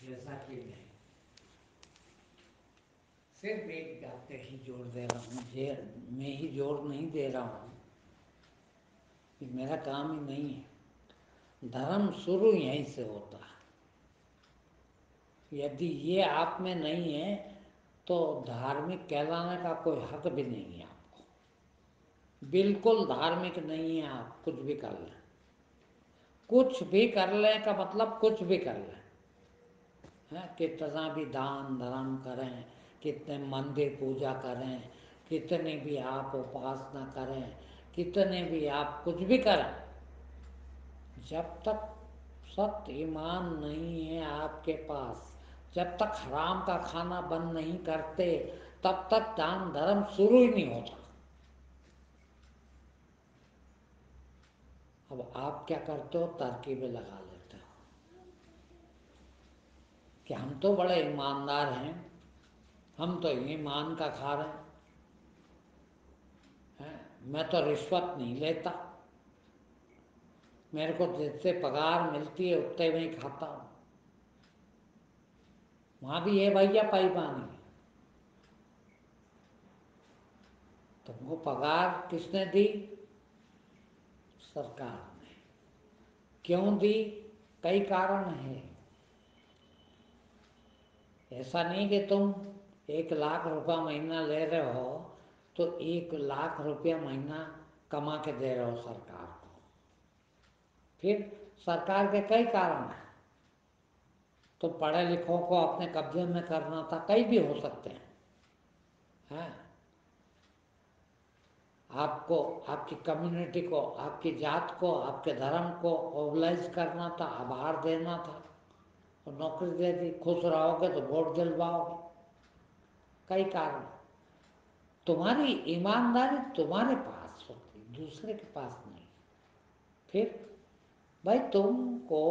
जैसा कि मैं सिर्फ एक बात पे ही जोर दे रहा हूँ, मैं ही जोर नहीं दे रहा हूँ, कि मेरा काम ही नहीं है। धर्म शुरू यहीं से होता है। यदि ये आप में नहीं है तो धार्मिक कहलाने का कोई हक भी नहीं है आपको। बिल्कुल धार्मिक नहीं है आप, कुछ भी कर लें। कुछ भी कर लें का मतलब कुछ भी कर लें, है कितना भी दान धर्म करें, कितने मंदिर पूजा करें, कितने भी आप उपासना करें, कितने भी आप कुछ भी करें, जब तक सत्य ईमान नहीं है आपके पास, जब तक हराम का खाना बंद नहीं करते, तब तक दान धर्म शुरू ही नहीं होता। अब आप क्या करते हो, तरकीबें लगा लेते हो कि हम तो बड़े ईमानदार हैं, हम तो ईमान का खा रहे हैं, मैं तो रिश्वत नहीं लेता, मेरे को जितने पगार मिलती है उतने में ही खाता हूँ। वहाँ भी ये भैया पाईपानी, तुमको पगार किसने दी? सरकार ने। क्यों दी? कई कारण है। ऐसा नहीं कि तुम 1 लाख रुपया महीना ले रहे हो तो 1 लाख रुपया महीना कमा के दे रहे हो सरकार को। फिर सरकार के कई कारण हैं। तो पढ़े लिखों को अपने कब्जे में करना था, कई भी हो सकते हैं। आपको, आपकी कम्युनिटी को, आपकी जात को, आपके धर्म को ओबलाइज करना था, आभार देना था, और नौकरी दे दी। खुश रहोगे तो वोट दिलवाओगे। कई कारण। तुम्हारी ईमानदारी तुम्हारे पास होती, दूसरे के पास नहीं। फिर भाई तुमको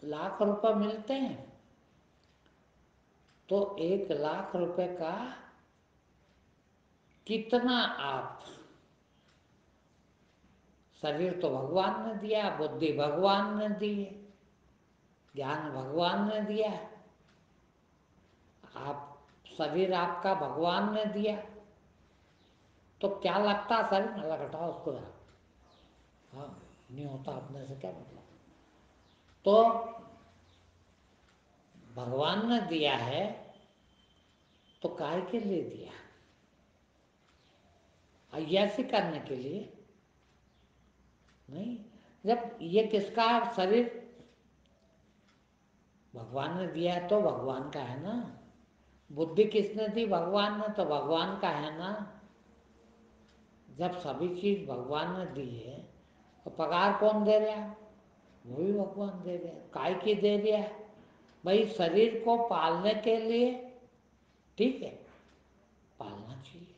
लाख रुपए मिलते हैं तो 1 लाख रुपए का कितना आप, शरीर तो भगवान ने दिया, बुद्धि भगवान ने दी है, ज्ञान भगवान ने दिया, आप शरीर आपका भगवान ने दिया, तो क्या लगता शरीर में लगता उसको यार। हाँ, नहीं होता अपने से क्या मतलब। तो भगवान ने दिया है तो काय के लिए दिया? अय्यासी करने के लिए नहीं। जब ये किसका शरीर भगवान ने दिया है तो भगवान का है ना। बुद्धि किसने दी? भगवान ने, तो भगवान का है ना। जब सभी चीज भगवान ने दी है तो पगार कौन दे रहा है? वो भी भगवान दे रहा है। काय की दे रहा है? भाई शरीर को पालने के लिए, ठीक है, पालना चाहिए।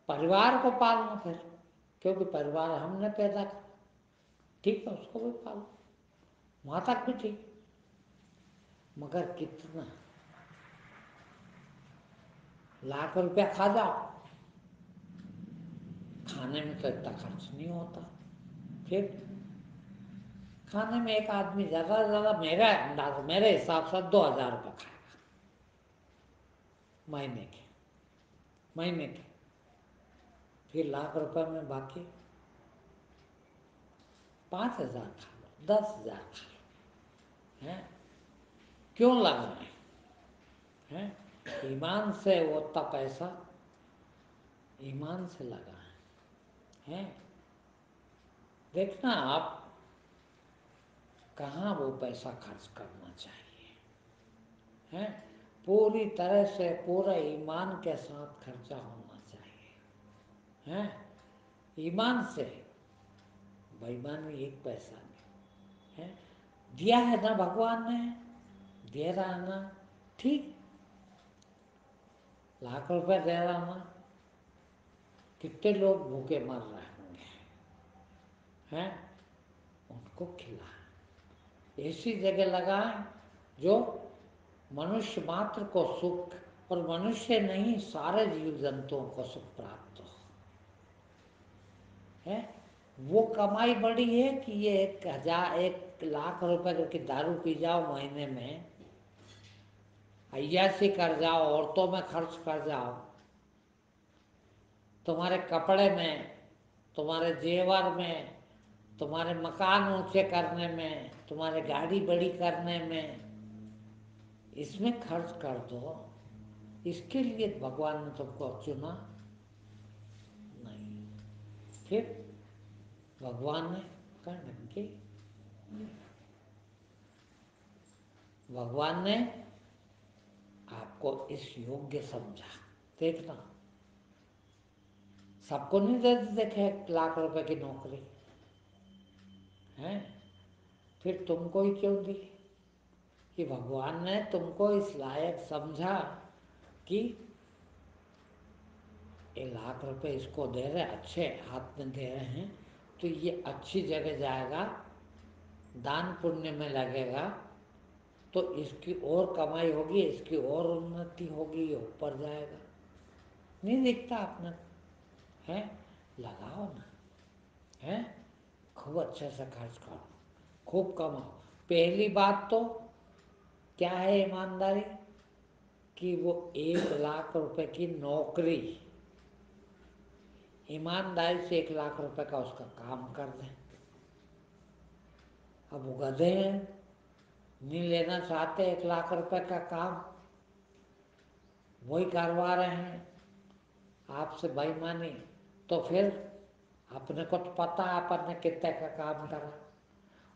परिवार को पालना फिर, क्योंकि परिवार हमने पैदा किया, ठीक है, उसको भी पालो, वहां तक भी ठीक। मगर कितना? लाख रुपया खा जाओ, खाने में तो इतना खर्च नहीं होता। फिर खाने में एक आदमी ज्यादा से ज्यादा, मेरा अंदाज, मेरे हिसाब से 2,000 रुपये खाएगा महीने के, महीने के। फिर लाख रुपए में बाकी 5,000 खा लो, 10,000 खा लो, है क्यों लग रहे हैं? ईमान से वो उतना पैसा ईमान से लगा है। देखना आप कहाँ वो पैसा खर्च करना चाहिए, है पूरी तरह से पूरे ईमान के साथ खर्चा होना चाहिए, है ईमान से। बेईमानी एक पैसा नहीं है। दिया है ना भगवान ने, दे रहा है ना, ठीक। लाख रुपए दे रहा ना, कितने लोग भूखे मर रहे होंगे, हैं उनको खिला, ऐसी जगह लगाएं जो मनुष्य मात्र को सुख, और मनुष्य नहीं सारे जीव जंतुओं को सुख प्राप्त हो, है। वो कमाई बड़ी है कि ये 1,000 1,00,000 रुपए की दारू पी जाओ महीने में, अय्याशी कर जाओ, औरतों में खर्च कर जाओ, तुम्हारे कपड़े में, तुम्हारे जेवर में, तुम्हारे मकान ऊंचे करने में, तुम्हारे गाड़ी बड़ी करने में, इसमें खर्च कर दो। इसके लिए भगवान ने तुमको चुना नहीं। फिर भगवान ने कहा कि भगवान ने आपको इस योग्य समझा। देखना, सबको नहीं दे देखे 1,00,000 रुपए की नौकरी है, फिर तुमको ही क्यों दी? कि भगवान ने तुमको इस लायक समझा कि 1,00,000 रुपए इसको दे रहे, अच्छे हाथ में दे रहे हैं, तो ये अच्छी जगह जाएगा, दान पुण्य में लगेगा, तो इसकी और कमाई होगी, इसकी और उन्नति होगी, ये ऊपर जाएगा। नहीं दिखता अपने को है? लगाओ ना, है? खूब अच्छे से खर्च करो, खूब कमाओ। पहली बात तो क्या है ईमानदारी? कि वो 1,00,000 रुपए की नौकरी ईमानदारी से 1,00,000 रुपए का उसका काम कर दें। अब वो गधे हैं, नहीं लेना चाहते 1,00,000 रुपए का काम, वही करवा रहे हैं आपसे बेईमानी। तो फिर अपने को तो पता है अपन ने कितने का काम करा,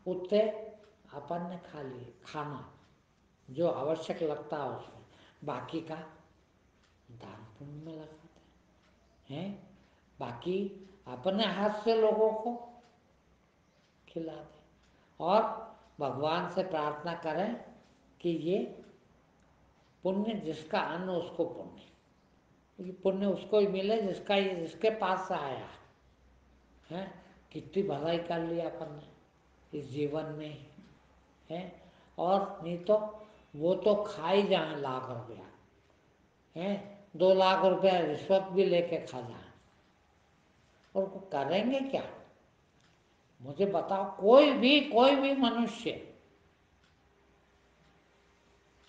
उतने अपन ने खा लिए, खाना जो आवश्यक लगता है उसमें, बाकी का दान पुण्य में लगाते हैं। बाकी अपने हाथ से लोगों को खिला दें और भगवान से प्रार्थना करें कि ये पुण्य जिसका अन्न उसको पुण्य, ये पुण्य उसको ही मिले जिसका ये जिसके पास से आया है। कितनी भलाई कर लिया अपन ने इस जीवन में है। और नहीं तो वो तो खा ही जाए 1,00,000 रुपया है, 2,00,000 रुपया रिश्वत भी लेके खा जाए, और वो करेंगे क्या? मुझे बताओ, कोई भी मनुष्य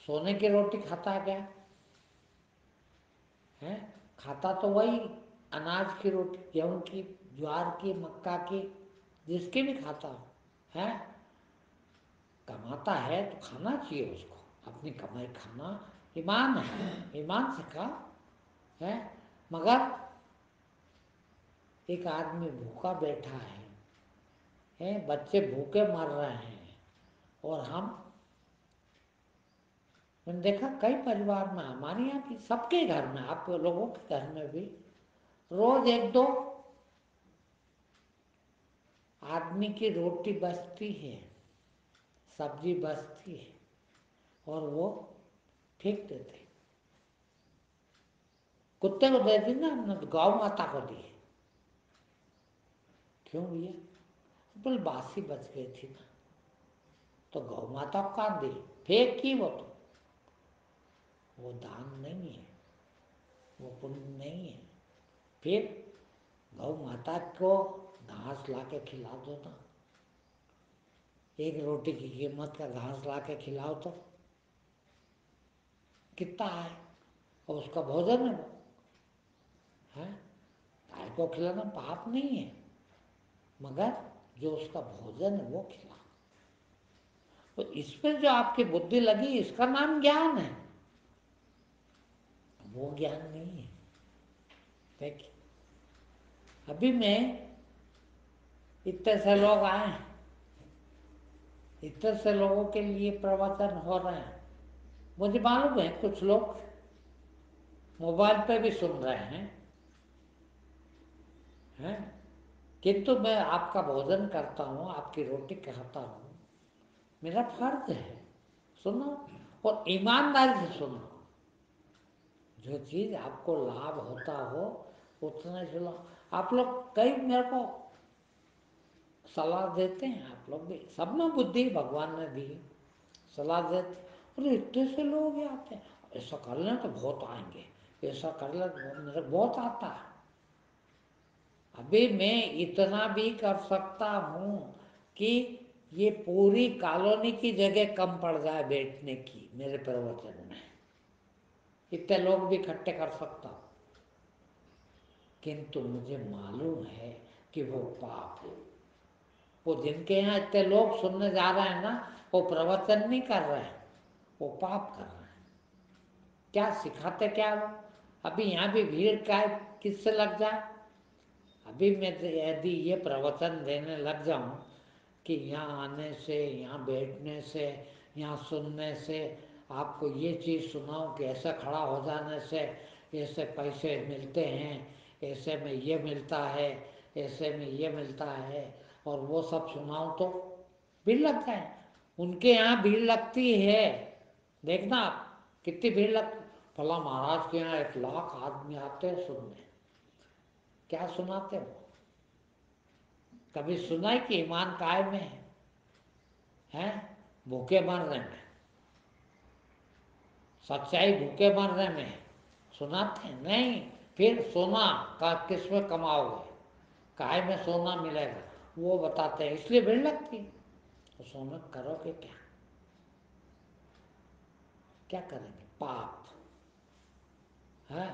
सोने की रोटी खाता है क्या? है? खाता तो वही अनाज की रोटी, गेहूं की, ज्वार की, मक्का की, जिसकी भी खाता हो है। कमाता है तो खाना चाहिए उसको, अपनी कमाई खाना ईमान है, ईमान से खा है। मगर एक आदमी भूखा बैठा है, बच्चे भूखे मर रहे हैं, और मैंने देखा कई परिवार में, हमारे यहाँ भी, सबके घर में, आप लोगों के घर में भी रोज एक दो आदमी की रोटी बचती है, सब्जी बचती है, और वो फेंक देते। कुत्ते को दे दी ना हमने, तो गौ माता को दी। क्यों भैया? बोल बासी बच गई थी ना, तो गौ माता को कहाँ दी? फेंक की वो दान नहीं है, वो पुण्य नहीं है। फिर गौ माता को घास ला के खिला दो ना, एक रोटी की कीमत का घास ला के खिलाओ तो कितना है, और उसका भोजन है वो है। गाय को खिलाना पाप नहीं है, मगर जो उसका भोजन है वो खिलाओ। तो इसमें जो आपकी बुद्धि लगी, इसका नाम ज्ञान है, वो ज्ञान नहीं है। देखिए, अभी मैं, इतने से लोग आए, इतने से लोगों के लिए प्रवचन हो रहे हैं, मुझे मालूम है कुछ लोग मोबाइल पे भी सुन रहे हैं, किंतु मैं आपका भोजन करता हूँ, आपकी रोटी खाता हूँ, मेरा फर्ज है सुनो, और ईमानदारी से सुनो। जो चीज आपको लाभ होता हो उतना ही सुनो। आप लोग कई मेरे को सलाह देते हैं, आप लोग भी, सब में बुद्धि भगवान ने दी, सलाह देते, अरे इतने से लोग आते हैं, ऐसा कर लें तो बहुत आएंगे, ऐसा कर ले तो मेरे बहुत आता है। अभी मैं इतना भी कर सकता हूँ कि ये पूरी कॉलोनी की जगह कम पड़ जाए बैठने की मेरे प्रवचन में, इतने लोग भी इकट्ठे कर सकता हूँ, किंतु मुझे मालूम है कि वो पाप है। वो जिनके यहाँ इतने लोग सुनने जा रहे हैं ना, वो प्रवचन नहीं कर रहे हैं, वो पाप कर रहे हैं। क्या सिखाते क्या वो? अभी यहाँ भी भीड़ का किससे लग जाए? अभी मैं यदि ये प्रवचन देने लग जाऊं कि यहाँ आने से, यहाँ बैठने से, यहाँ सुनने से आपको ये चीज़ सुनाऊं कि ऐसा खड़ा हो जाने से ऐसे पैसे मिलते हैं, ऐसे में ये मिलता है, ऐसे में ये मिलता है, और वो सब सुनाऊं तो भीड़ लग जाए। उनके यहाँ भीड़ लगती है, देखना आप कितनी भीड़ लगती। फला महाराज के यहाँ 1 लाख आदमी आते हैं सुनने। क्या सुनाते हो? कभी सुना है कि ईमान काय में है? भूखे मरने में, सच्चाई भूखे मरने में है। सुनाते हैं नहीं। फिर सोना का किस में कमाओगे, काय में सोना मिलेगा, वो बताते हैं, इसलिए भीड़ लगती है। तो सोना करोगे क्या? क्या करेंगे? पाप है।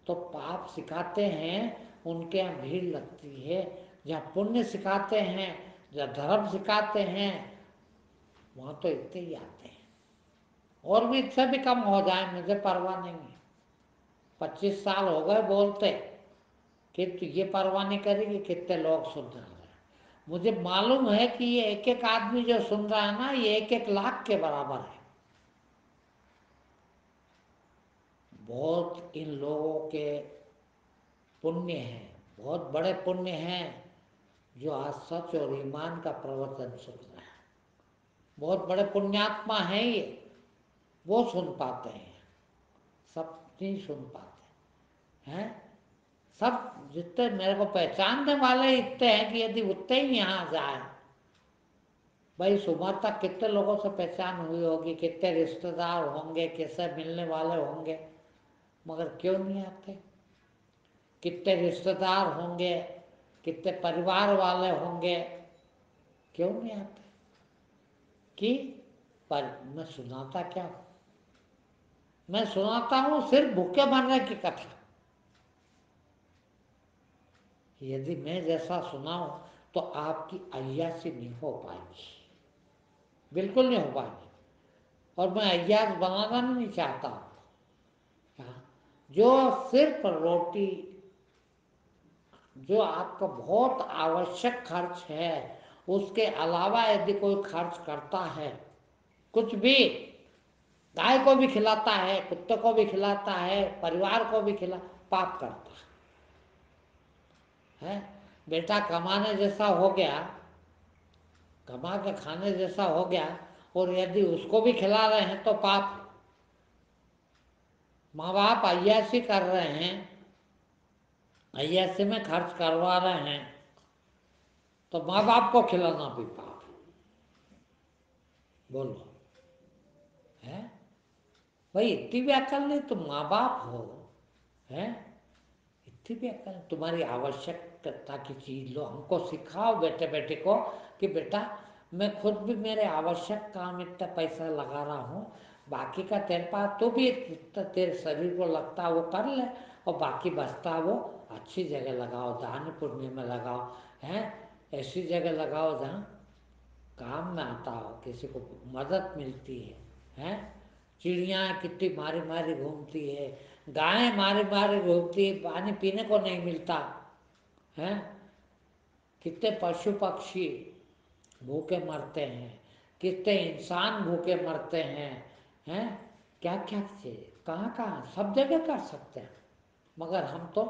तो पाप सिखाते हैं, उनके यहाँ भीड़ लगती है। जहाँ पुण्य सिखाते हैं, जहाँ धर्म सिखाते हैं, वहाँ तो इतने ही आते हैं। और भी इससे भी कम हो जाए, मुझे परवाह नहीं है। 25 साल हो गए बोलते, किंतु ये परवाह नहीं करेगी कितने लोग सुन रहे हैं। मुझे मालूम है कि ये एक एक आदमी जो सुन रहा है ना, ये 1-1 लाख के बराबर है। बहुत इन लोगों के पुण्य हैं, बहुत बड़े पुण्य हैं, जो आज सच और ईमान का प्रवचन सुन रहे हैं। बहुत बड़े पुण्यात्मा हैं ये, वो सुन पाते हैं, सब नहीं सुन पाते हैं। सब जितने मेरे को पहचानने वाले इतने हैं कि यदि उतने ही यहाँ जाए, भाई सुबह तक कितने लोगों से पहचान हुई होगी, कितने रिश्तेदार होंगे, कैसे मिलने वाले होंगे, मगर क्यों नहीं आते? कितने रिश्तेदार होंगे, कितने परिवार वाले होंगे, क्यों नहीं आते? कि पर मैं सुनाता क्या हूँ? मैं सुनाता हूँ सिर्फ भूखे मरने की कथा। यदि मैं जैसा सुनाऊं तो आपकी अय्यासी नहीं हो पाएगी, बिल्कुल नहीं हो पाएगी। और मैं अय्यास बनाना भी नहीं चाहता हूँ। जो सिर्फ रोटी, जो आपका बहुत आवश्यक खर्च है, उसके अलावा यदि कोई खर्च करता है, कुछ भी, गाय को भी खिलाता है, कुत्ते को भी खिलाता है, परिवार को भी पाप करता है। बेटा कमाने जैसा हो गया, कमा के खाने जैसा हो गया, और यदि उसको भी खिला रहे हैं तो पाप। माँ बाप अय्यासी कर रहे हैं, अय्यासी में खर्च करवा रहे हैं, तो माँ बाप को खिलाना भी पाप। बोलो, है भाई? इतनी भी अकल नहीं, तुम माँ बाप हो, है? इतनी भी अकल, तुम्हारी आवश्यकता की चीज लो, हमको सिखाओ बेटे बेटे को कि बेटा मैं खुद भी मेरे आवश्यक काम इतना पैसा लगा रहा हूँ, बाकी का तेरे पास तो भी तेरे शरीर को लगता है वो कर ले, और बाकी बचता है वो अच्छी जगह लगाओ, दान पुण्य में लगाओ, हैं? ऐसी जगह लगाओ जहाँ काम में आता हो, किसी को मदद मिलती है? चिड़िया कितनी मारी मारी घूमती है, गायें मारी मारी घूमती है, पानी पीने को नहीं मिलता है। कितने पशु पक्षी भूखे मरते हैं, कितने इंसान भूखे मरते हैं? क्या क्या चीज, कहाँ कहाँ, सब जगह कर सकते हैं, मगर हम तो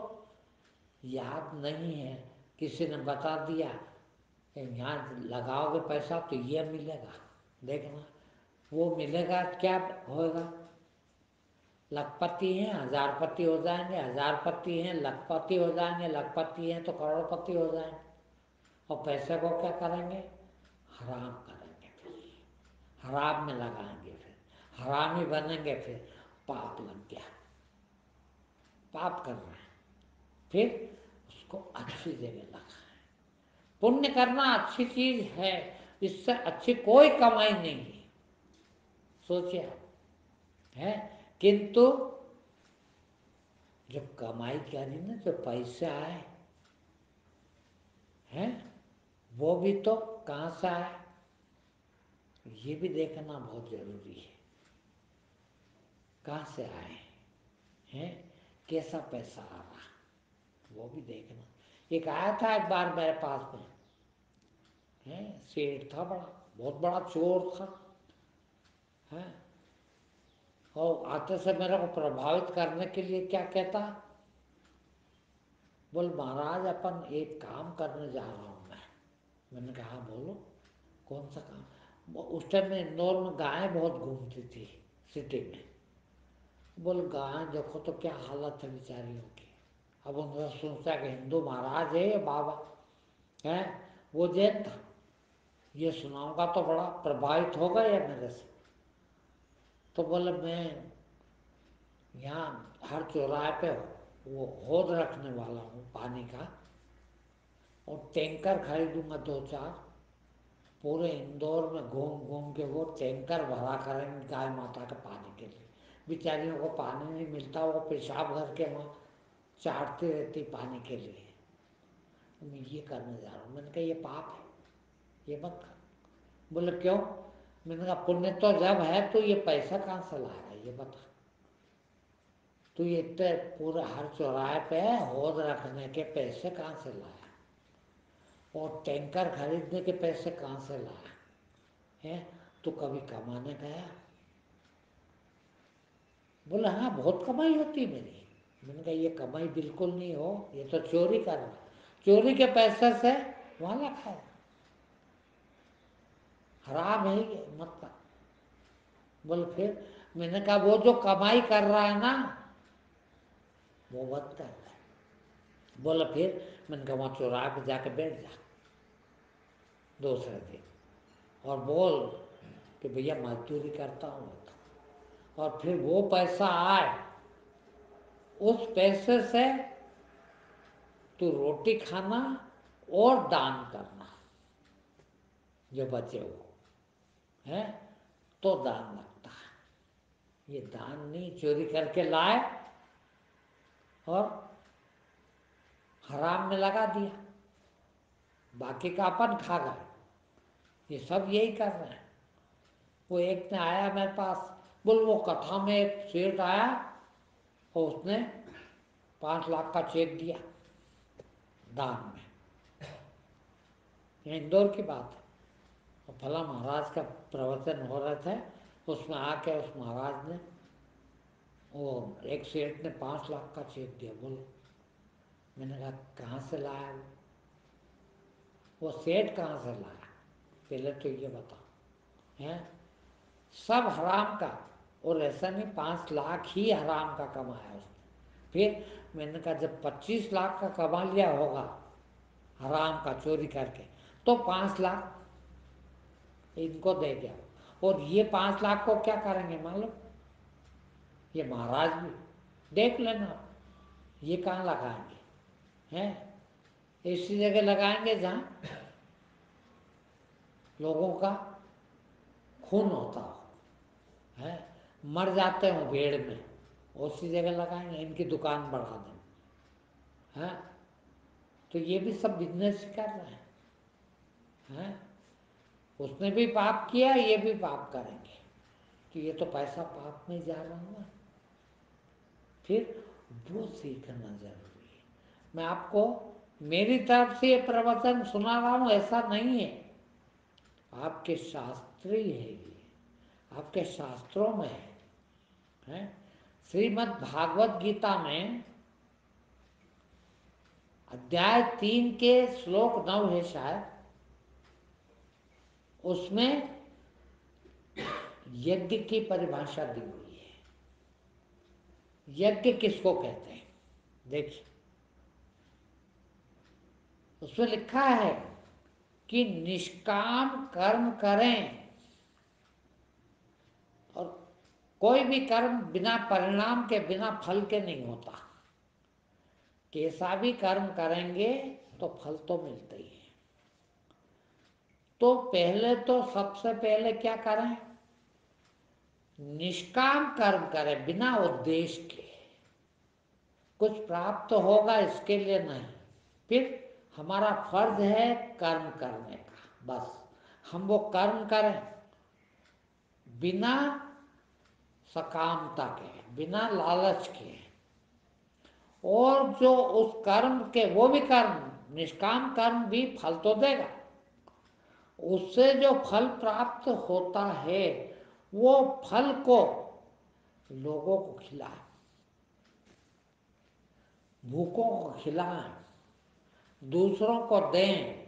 याद नहीं है। किसी ने बता दिया यहाँ लगाओगे पैसा तो ये मिलेगा, देखना वो मिलेगा, क्या होगा? लखपति हैं, हजारपति हो जाएंगे, हजारपति हैं लखपति हो जाएंगे, लखपति हैं तो करोड़पति हो जाएंगे, और पैसे को क्या करेंगे? हराम करेंगे, फिर हराम में लगाएंगे, फिर हरामी बनेंगे, फिर पाप लग गया, पाप कर रहे हैं। फिर उसको अच्छी जगह लगाएं। पुण्य करना अच्छी चीज है, इससे अच्छी कोई कमाई नहीं है, सोचिए आप, है। किंतु जब कमाई करी ना, जो पैसे आए हैं, वो भी तो कहाँ से आए, ये भी देखना बहुत जरूरी है। कहाँ से आए हैं, कैसा पैसा आ रहा, वो भी देखना। एक आया था एक बार मेरे पास में, है, सेठ था, बड़ा बहुत बड़ा चोर था, है। और आते से मेरे को प्रभावित करने के लिए क्या कहता, बोल महाराज अपन एक काम करने जा रहा हूँ मैं। मैंने कहा हाँ बोलो, कौन सा काम। उस टाइम में इंदौर में गायें बहुत घूमती थी सिटी में। बोल गायें देखो तो क्या हालत है बेचारियों की। अब उन्होंने सोचा कि हिंदू महाराज है ये बाबा, है, वो जैन था, ये सुनाऊंगा तो बड़ा प्रभावित होगा ये मेरे से। तो बोले मैं यहाँ हर चौराहे पे वो हौद रखने वाला हूँ पानी का, और टैंकर खरीदूंगा 2-4, पूरे इंदौर में घूम घूम के वो टैंकर भरा करेंगे गाय माता के पानी के लिए। बेचारियों को पानी नहीं मिलता, वो पेशाब घर के वहाँ चाटती रहती पानी के लिए। मैं ये करने जा रहा हूँ। मैंने कहा ये पाप है, ये मत कर। बोले क्यों। मैंने कहा पुण्य तो जब है तो ये पैसा कहाँ से लाएगा ये बता। तो ये इतने पूरे हर चौराहे पे हौद रखने के पैसे कहाँ से लाया, और टैंकर खरीदने के पैसे कहाँ से लाया है। तो कभी कमाने गया। बोला हाँ बहुत कमाई होती है मेरी। मैंने कहा ये कमाई बिल्कुल नहीं हो, ये तो चोरी करना, चोरी के पैसे से वाला खाए, हराम है ये, मत कर। बोले फिर। मैंने कहा वो जो कमाई कर रहा है ना वो मत कर रहा है। बोला फिर। मैंने कहा वहाँ चौराहे पे जाके बैठ जा दूसरे दिन, और बोल कि भैया मजदूरी करता हूँ। और फिर वो पैसा आए, उस पैसे से तू रोटी खाना और दान करना, जो बचे वो है तो दान लगता है। ये दान नहीं, चोरी करके लाए और हराम में लगा दिया, बाकी का अपन खा गए। ये सब यही कर रहे हैं। वो एक ने आया मेरे पास, बोल वो कथा में एक सेठ आया और उसने 5 लाख का चेक दिया दान में। ये इंदौर की बात है। और फला महाराज का प्रवचन हो रहे थे, उसमें आके उस महाराज ने, वो एक सेठ ने 5 लाख का चेक दिया। बोलो। मैंने कहा कहाँ से लाया वो सेठ कहाँ से लाया, पहले तो ये बताओ। हैं, सब हराम का। और ऐसा नहीं 5 लाख ही हराम का कमाया उसने। फिर मैंने कहा जब 25 लाख का कमा लिया होगा हराम का चोरी करके, तो 5 लाख इनको दे दिया। और ये 5 लाख को क्या करेंगे मालूम, ये महाराज भी देख लेना, ये कहाँ लगाएंगे, हैं, ऐसी जगह लगाएंगे जहाँ लोगों का खून होता हो, है, मर जाते हो भीड़ में, उसी जगह लगाएंगे, इनकी दुकान बढ़ा देंगे, हैं। तो ये भी सब बिजनेस कर रहे हैं। उसने भी पाप किया, ये भी पाप करेंगे, तो ये तो पैसा पाप में जा रहा हुआ। फिर वो सीखना जरूरी है। मैं आपको मेरी तरफ से ये प्रवचन सुना रहा हूँ ऐसा नहीं है, आपके शास्त्री है ये, आपके शास्त्रों में है। श्रीमद् भागवत गीता में अध्याय 3 के श्लोक 9 है शायद, उसमें यज्ञ की परिभाषा दी हुई है। यज्ञ किसको कहते हैं देखिए, उसमें लिखा है कि निष्काम कर्म करें, और कोई भी कर्म बिना परिणाम के, बिना फल के नहीं होता। कैसा भी कर्म करेंगे तो फल तो मिलता ही है। तो पहले तो सबसे पहले क्या करें, निष्काम कर्म करें, बिना उद्देश्य के। कुछ प्राप्त होगा इसके लिए नहीं। फिर हमारा फर्ज है कर्म करने का, बस हम वो कर्म करें बिना सकामता के, बिना लालच के। और जो उस कर्म के, वो भी कर्म, निष्काम कर्म भी फल तो देगा। उससे जो फल प्राप्त होता है वो फल को लोगों को खिलाएं, भूखों को खिलाएं, दूसरों को दें।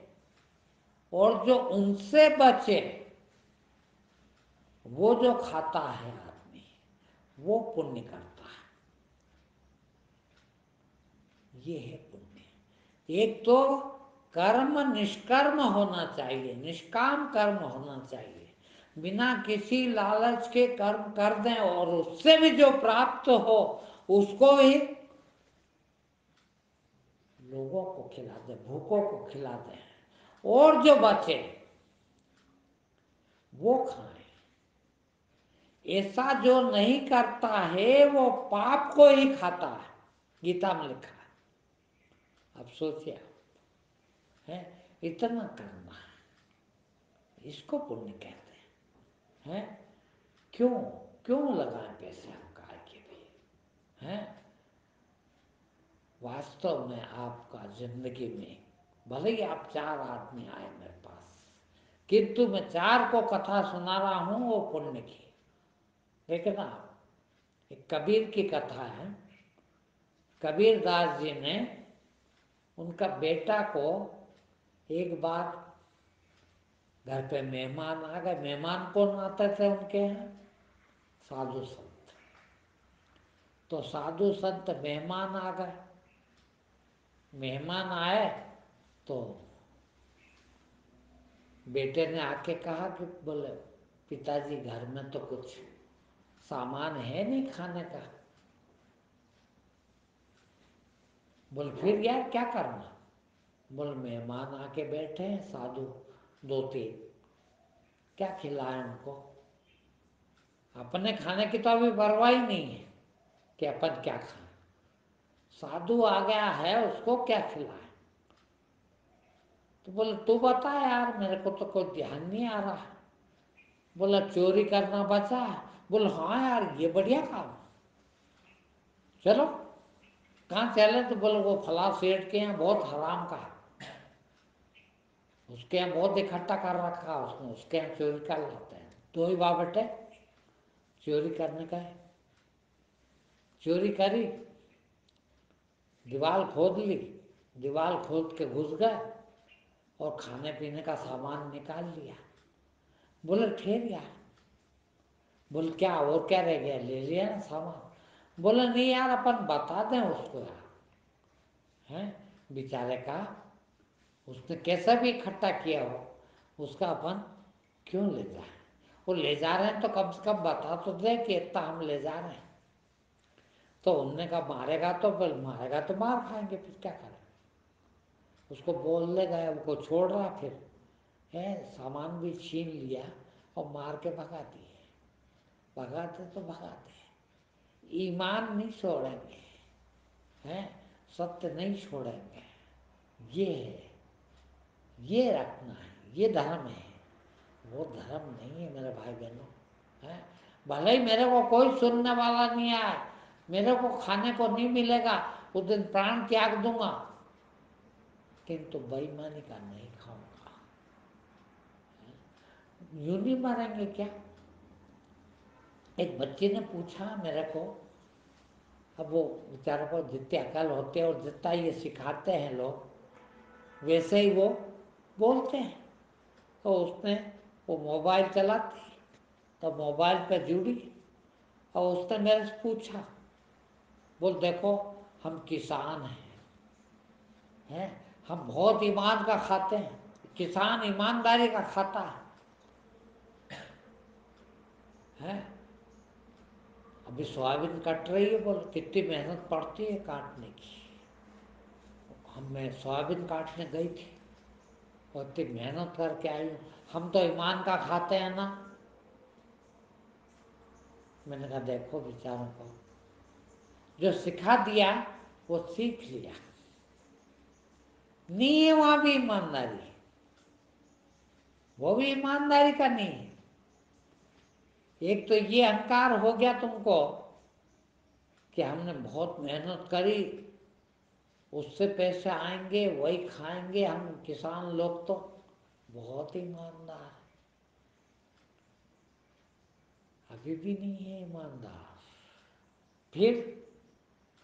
और जो उनसे बचे, वो जो खाता है आदमी, वो पुण्य करता है। ये है पुण्य। एक तो कर्म निष्कर्म होना चाहिए, निष्काम कर्म होना चाहिए, बिना किसी लालच के कर्म कर दें और उससे भी जो प्राप्त हो उसको ही लोगों को खिला दें, भूखों को खिला दें, और जो बचे वो खाएं। ऐसा जो नहीं करता है वो पाप को ही खाता है, गीता में लिखा है। अब सोचिए आप, है इतना करना है, इसको पुण्य कहते हैं। क्यों क्यों लगाएं पैसे हम काय के भी, हैं? वास्तव में आपका जिंदगी में, भले ही आप 4 आदमी आए मेरे पास, किंतु मैं 4 को कथा सुना रहा हूं वो पुण्य की। देखना, एक कबीर की कथा है। कबीर दास जी ने, उनका बेटा को एक बार घर पे मेहमान आ गए। मेहमान कौन आते थे उनके यहाँ? साधु संत। तो साधु संत मेहमान आ गए। मेहमान आए तो बेटे ने आके कहा कि बोले पिताजी घर में तो कुछ सामान है नहीं खाने का। बोले फिर यार क्या करना? बोले मेहमान आके बैठे हैं साधु 2-3, क्या खिलाएं उनको? अपने खाने की तो अभी परवाह ही नहीं है कि अपन क्या खाएं। साधु आ गया है, उसको क्या खिलाएं? तो बोले तू बता यार, मेरे को तो कोई ध्यान नहीं आ रहा। बोला चोरी करना बचा है? बोले हाँ यार ये बढ़िया काम, चलो। कहाँ चले? तो बोले वो फला सेठ के यहाँ बहुत हराम का है, उसके यहाँ बहुत इकट्ठा कर रखा है उसने, उसके यहाँ चोरी कर लाते हैं। तो ही वाह बेटे, चोरी करने का है। चोरी करी, दीवार खोद ली, दीवार खोद के घुस गए और खाने पीने का सामान निकाल लिया। बोले ठहर यार। बोले क्या और क्या रह गया? ले लिया ना सामान। बोले नहीं यार, अपन बता दें उसको यार, हैं बेचारे का, उसने कैसा भी इकट्ठा किया हो, उसका अपन क्यों ले जाए? वो ले जा रहे हैं तो कम से कम बता तो दे कि इतना हम ले जा रहे हैं। तो उनने कहा मारेगा तो, फिर मारेगा तो मार खाएंगे, फिर क्या करें? उसको बोलने गए, वो छोड़ रहा, फिर है सामान भी छीन लिया और मार के भगा दिए। भगाते तो भगाते, ईमान नहीं छोड़ेंगे, हैं सत्य नहीं छोड़ेंगे। ये है, ये रखना है, ये धर्म है। वो धर्म नहीं है मेरे भाई बहनों, है। भले ही मेरे को कोई सुनने वाला नहीं आए, मेरे को खाने को नहीं मिलेगा, उस दिन प्राण त्याग दूंगा, किंतु बेईमानी का नहीं खाऊंगा। यूं नहीं मारेंगे क्या? एक बच्चे ने पूछा मेरे को, अब वो बेचारों को जितने अकल होते हैं और जितना ये सिखाते हैं लोग, वैसे ही वो बोलते हैं। तो उसने, वो मोबाइल चलाती, तो मोबाइल पे जुड़ी और उसने मेरे से पूछा, बोल देखो हम किसान हैं, हम बहुत ईमान का खाते हैं, किसान ईमानदारी का खाता है। अभी सोयाबीन कट रही है, बोल कितनी मेहनत पड़ती है काटने की। हम मैं सोयाबीन काटने गई थी, और इतनी मेहनत करके आई हूँ, हम तो ईमान का खाते हैं ना। मैंने कहा देखो बेचारों को जो सिखा दिया वो सीख लिया, नहीं है वहां भी ईमानदारी, वो भी ईमानदारी का नहीं है। एक तो ये अहंकार हो गया तुमको कि हमने बहुत मेहनत करी, उससे पैसे आएंगे वही खाएंगे, हम किसान लोग तो बहुत ईमानदार है। अभी भी नहीं है ईमानदार। फिर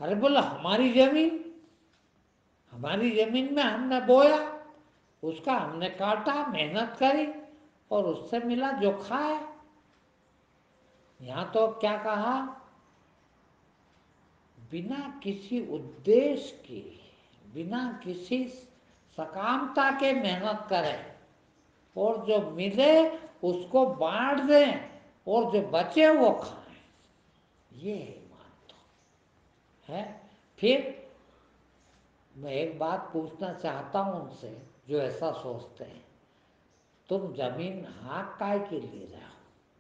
अरे बोला हमारी जमीन में हमने बोया, उसका हमने काटा, मेहनत करी और उससे मिला जो खाया। यहां तो क्या कहा, बिना किसी उद्देश्य के, बिना किसी सकामता के मेहनत करें और जो मिले उसको बांट दें और जो बचे वो खाएं। ये है ईमान तो है। फिर मैं एक बात पूछना चाहता हूं उनसे जो ऐसा सोचते हैं, तुम जमीन हाँक काय के लिए रहे हो,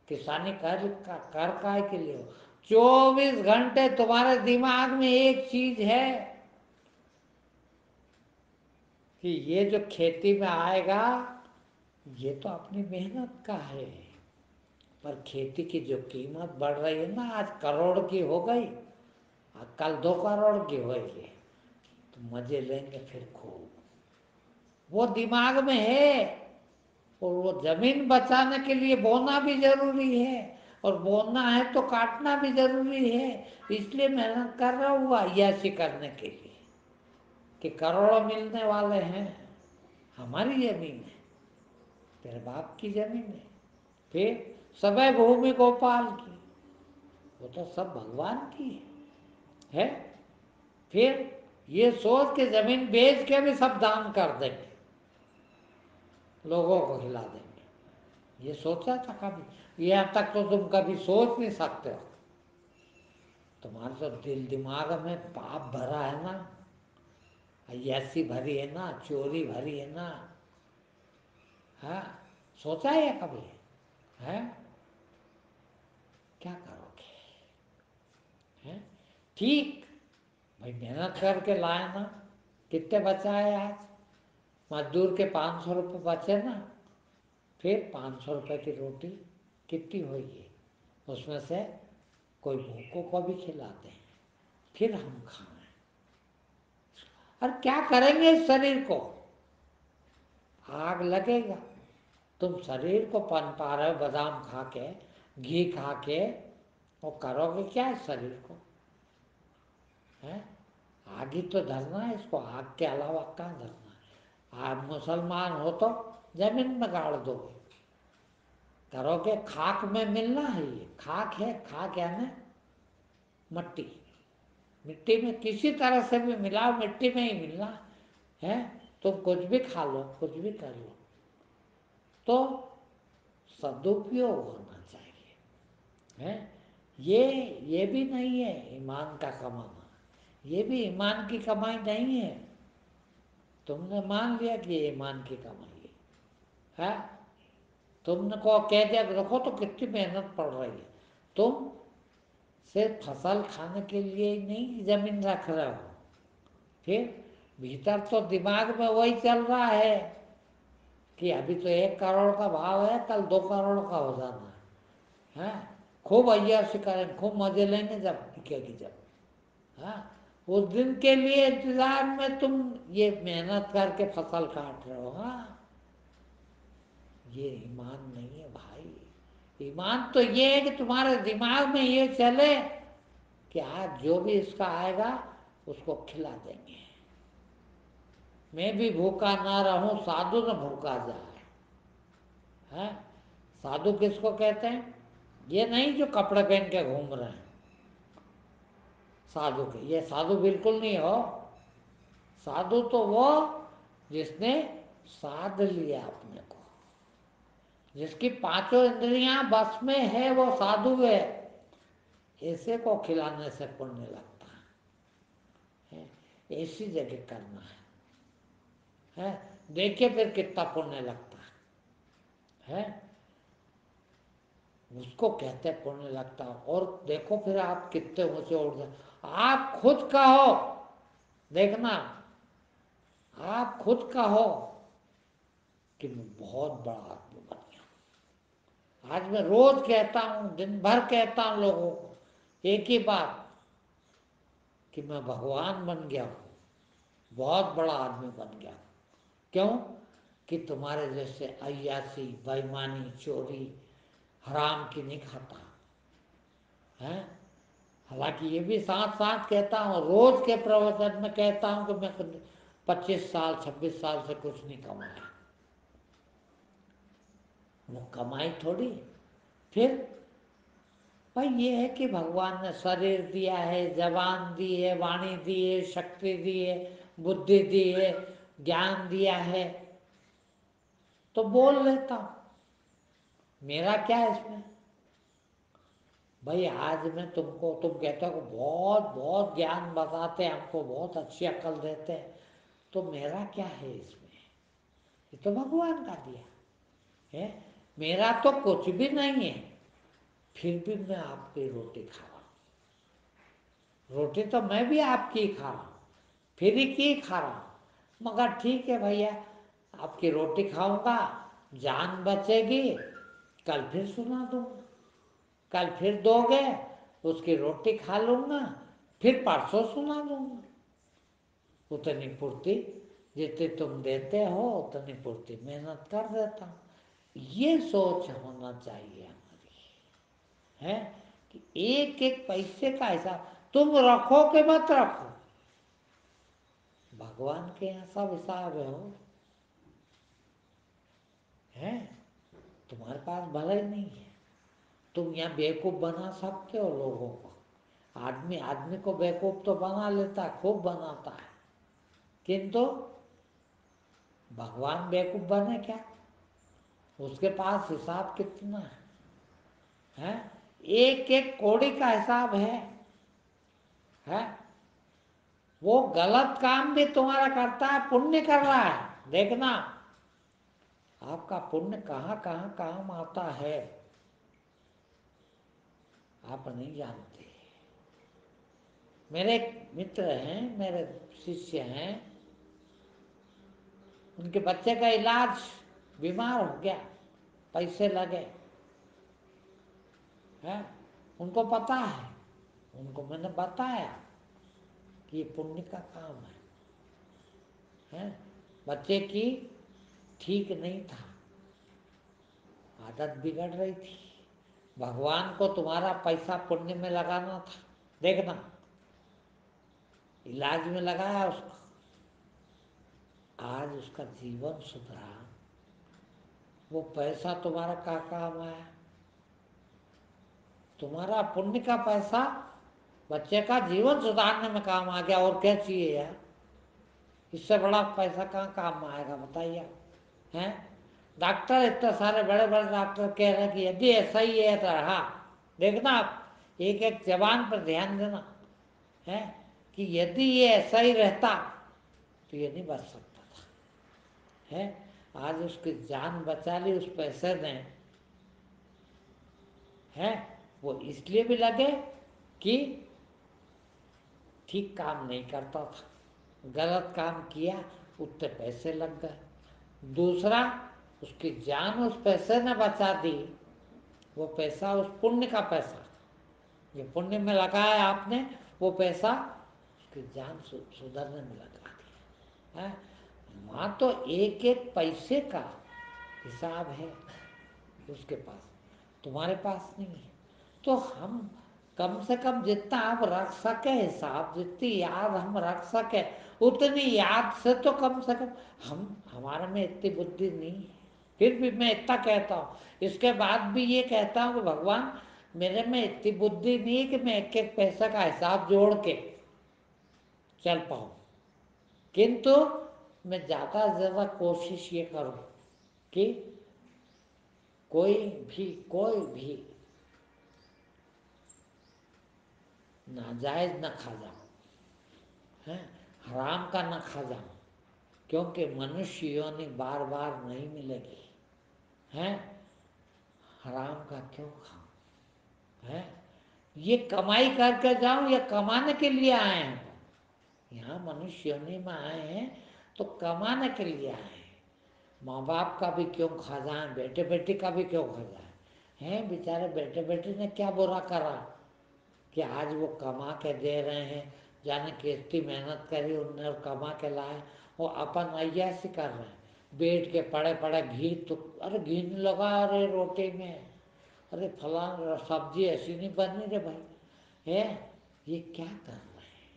किसानी कर काय के लिए हो? 24 घंटे तुम्हारे दिमाग में एक चीज है कि ये जो खेती में आएगा ये तो अपनी मेहनत का है, पर खेती की जो कीमत बढ़ रही है ना, आज करोड़ की हो गई, कल 2 करोड़ की होगी, तो मजे लेंगे फिर खूब। वो दिमाग में है। और वो जमीन बचाने के लिए बोना भी जरूरी है, और बोना है तो काटना भी जरूरी है। इसलिए मेहनत कर रहा हूँ अय्याशी करने के लिए कि करोड़ों मिलने वाले हैं। हमारी जमीन है, तेरे बाप की जमीन है। फिर समय भूमि गोपाल की, वो तो सब भगवान की है। फिर ये सोच के जमीन बेच के भी सब दान कर देंगे, लोगों को खिला देंगे। ये सोचा था कभी? यहाँ तक तो तुम कभी सोच नहीं सकते हो। तुम्हारे तो दिल दिमाग में पाप भरा है ना, अय्यासी भरी है ना, चोरी भरी है ना। हाँ, सोचा है कभी? है क्या करोगे? है ठीक भाई, मेहनत करके लाए ना, कितने बचाए आज? मजदूर के 500 रुपये बचे ना, फिर 500 रुपये की रोटी कितनी हुई है, उसमें से कोई भूखों को भी खिलाते हैं, फिर हम खाएं। और क्या करेंगे इस शरीर को? आग लगेगा। तुम शरीर को पन पा रहे हो बादाम खा के, घी खा के, वो करोगे क्या इस शरीर को? है आग ही तो धरना है इसको, आग के अलावा कहाँ धरना है? आप मुसलमान हो तो जमीन में गाड़ दोगे, करोगे। खाक में मिलना है, ये खाक है। खाक यानी मट्टी, मिट्टी में किसी तरह से भी मिलाओ, मिट्टी में ही मिलना है। तुम कुछ भी खा लो, कुछ भी कर लो, तो सदुपयोग होना चाहिए। है ये भी नहीं है ईमान का कमाना, ये भी ईमान की कमाई नहीं है। तुमने मान लिया कि ये ईमान की कमाई है। तुमने को कह दिया देखो तो कितनी मेहनत पड़ रही है, तुम सिर्फ फसल खाने के लिए ही नहीं जमीन रख रहे हो, फिर भीतर तो दिमाग में वही चल रहा है कि अभी तो 1 करोड़ का भाव है, कल 2 करोड़ का हो जाना है। खूब अय्याशी करेंगे, खूब मजे लेंगे जब बिकेगी, जब हाँ उस दिन के लिए इंतजार में तुम ये मेहनत करके फसल काट रहे हो। हाँ, ये ईमान नहीं है भाई। ईमान तो ये है कि तुम्हारे दिमाग में ये चले कि आज जो भी इसका आएगा उसको खिला देंगे, मैं भी भूखा ना रहूं, साधु न भूखा जाए। है साधु किसको कहते हैं? ये नहीं जो कपड़े पहन के घूम रहे हैं साधु के, ये साधु बिल्कुल नहीं हो। साधु तो वो जिसने साध लिया अपने को, जिसकी 5 इंद्रियां बस में है, वो साधु है। ऐसे को खिलाने से पुण्य लगता है। ऐसी जगह करना है। देखिए फिर कितना पुण्य लगता है, उसको कहते हैं पुण्य लगता है। और देखो फिर आप कितने ऊंचे उठ जाए। आप खुद कहो, देखना, आप खुद कहो कि मैं बहुत बड़ा आदमी बन गया। आज मैं रोज कहता हूं, दिन भर कहता हूं लोगों को एक ही बात, कि मैं भगवान बन गया हूं, बहुत बड़ा आदमी बन गया। क्यों? कि तुम्हारे जैसे अय्यासी, बेईमानी, चोरी, हराम की नहीं खाता है। हालांकि ये भी साथ साथ कहता हूँ, रोज के प्रवचन में कहता हूँ कि मैं 25 साल 26 साल से कुछ नहीं कमाया। वो कमाई थोड़ी। फिर भाई ये है कि भगवान ने शरीर दिया है, जबान दी है, वाणी दी है, शक्ति दी है, बुद्धि दी है, ज्ञान दिया है, तो बोल लेता हूं। मेरा क्या है इसमें? भाई आज मैं तुमको, तुम कहते हो बहुत बहुत ज्ञान बताते हैं हमको, बहुत अच्छी अकल देते हैं, तो मेरा क्या है इसमें? ये तो भगवान का दिया है। मेरा तो कुछ भी नहीं है, फिर भी मैं आपकी रोटी खा रहा हूँ। रोटी तो मैं भी आपकी खा रहा हूँ, फिर ही की खा रहा हूँ। मगर ठीक है भैया, आपकी रोटी खाऊंगा, जान बचेगी, कल फिर सुना दूंगा, कल फिर दोगे, उसकी रोटी खा लूंगा, फिर परसों सुना दूंगा। उतनी पूर्ति जितनी तुम देते हो उतनी पूर्ति मेहनत कर देता हूँ। ये सोच होना चाहिए हमारी, है कि एक एक पैसे का हिसाब तुम रखो कि मत रखो, भगवान के यहाँ सब हिसाब है। तुम्हारे पास भला ही नहीं है, तुम यहाँ बेवकूफ बना सकते हो लोगों को। आदमी आदमी को बेवकूफ तो बना लेता है, खूब बनाता है, किंतु भगवान बेवकूफ बने क्या? उसके पास हिसाब कितना है? एक एक कौड़ी का हिसाब है। वो गलत काम भी तुम्हारा करता है, पुण्य कर रहा है, देखना आपका पुण्य कहाँ कहाँ काम आता है, आप नहीं जानते। मेरे एक मित्र हैं, मेरे शिष्य हैं, उनके बच्चे का इलाज, बीमार हो गया, पैसे लगे हैं, उनको पता है, उनको मैंने बताया कि ये पुण्य का काम है। बच्चे की ठीक नहीं था, आदत बिगड़ रही थी। भगवान को तुम्हारा पैसा पुण्य में लगाना था, देखना इलाज में लगाया उसको, आज उसका जीवन सुधरा। वो पैसा तुम्हारा क्या काम आया? तुम्हारा पुण्य का पैसा बच्चे का जीवन सुधारने में काम आ गया, और क्या चाहिए यार? इससे बड़ा पैसा कहाँ काम आएगा बताइए? हैं? डॉक्टर इतने सारे बड़े बड़े डॉक्टर कह रहे हैं कि यदि ऐसा ही है तो हाँ, देखना आप एक एक जबान पर ध्यान देना है, कि यदि ये ऐसा ही रहता तो ये नहीं बच सकता था, है। आज उसकी जान बचा ली उस पैसे ने, है। वो इसलिए भी लगे कि ठीक काम नहीं करता था, गलत काम किया, उतने पैसे लग गए। दूसरा, उसकी जान उस पैसे ने बचा दी, वो पैसा उस पुण्य का पैसा, जो पुण्य में लगाया आपने, वो पैसा उसकी जान सुधरने में लगा दिया है। वहाँ तो एक एक पैसे का हिसाब है उसके पास, तुम्हारे पास नहीं है। तो हम कम से कम जितना आप रख सके हिसाब, जितनी याद हम रख सके, उतनी याद से तो कम से कम हम, हमारे में इतनी बुद्धि नहीं है। फिर भी मैं इतना कहता हूँ, इसके बाद भी ये कहता हूँ कि भगवान मेरे में इतनी बुद्धि नहीं है कि मैं एक एक पैसा का हिसाब जोड़ के चल पाऊँ, किंतु मैं ज़्यादा से ज़्यादा कोशिश ये करूँ कि कोई भी नाजायज न खा जाऊं, है, हराम का न खा जाऊं, क्योंकि मनुष्य योनि बार बार नहीं मिलेगी, हैं? हराम का क्यों खाऊं, हैं? ये कमाई करके जाऊं या कमाने के लिए आए हैं? यहाँ मनुष्य योनि में आए हैं तो कमाने के लिए आए हैं। माँ बाप का भी क्यों खा जाए, बेटे बेटी का भी क्यों खा जाए, हैं? बेचारे बेटे बेटी ने क्या बुरा करा कि आज वो कमा के दे रहे हैं, जाने कितनी मेहनत करी उनने और कमा के लाए, वो अपन अय्यासी कर रहे हैं। बैठ के पड़े पड़े घी, तो अरे घी नहीं लगा, अरे रोटी में, अरे फलान सब्जी ऐसी नहीं बनी रे भाई, है? ये क्या कर रहे हैं?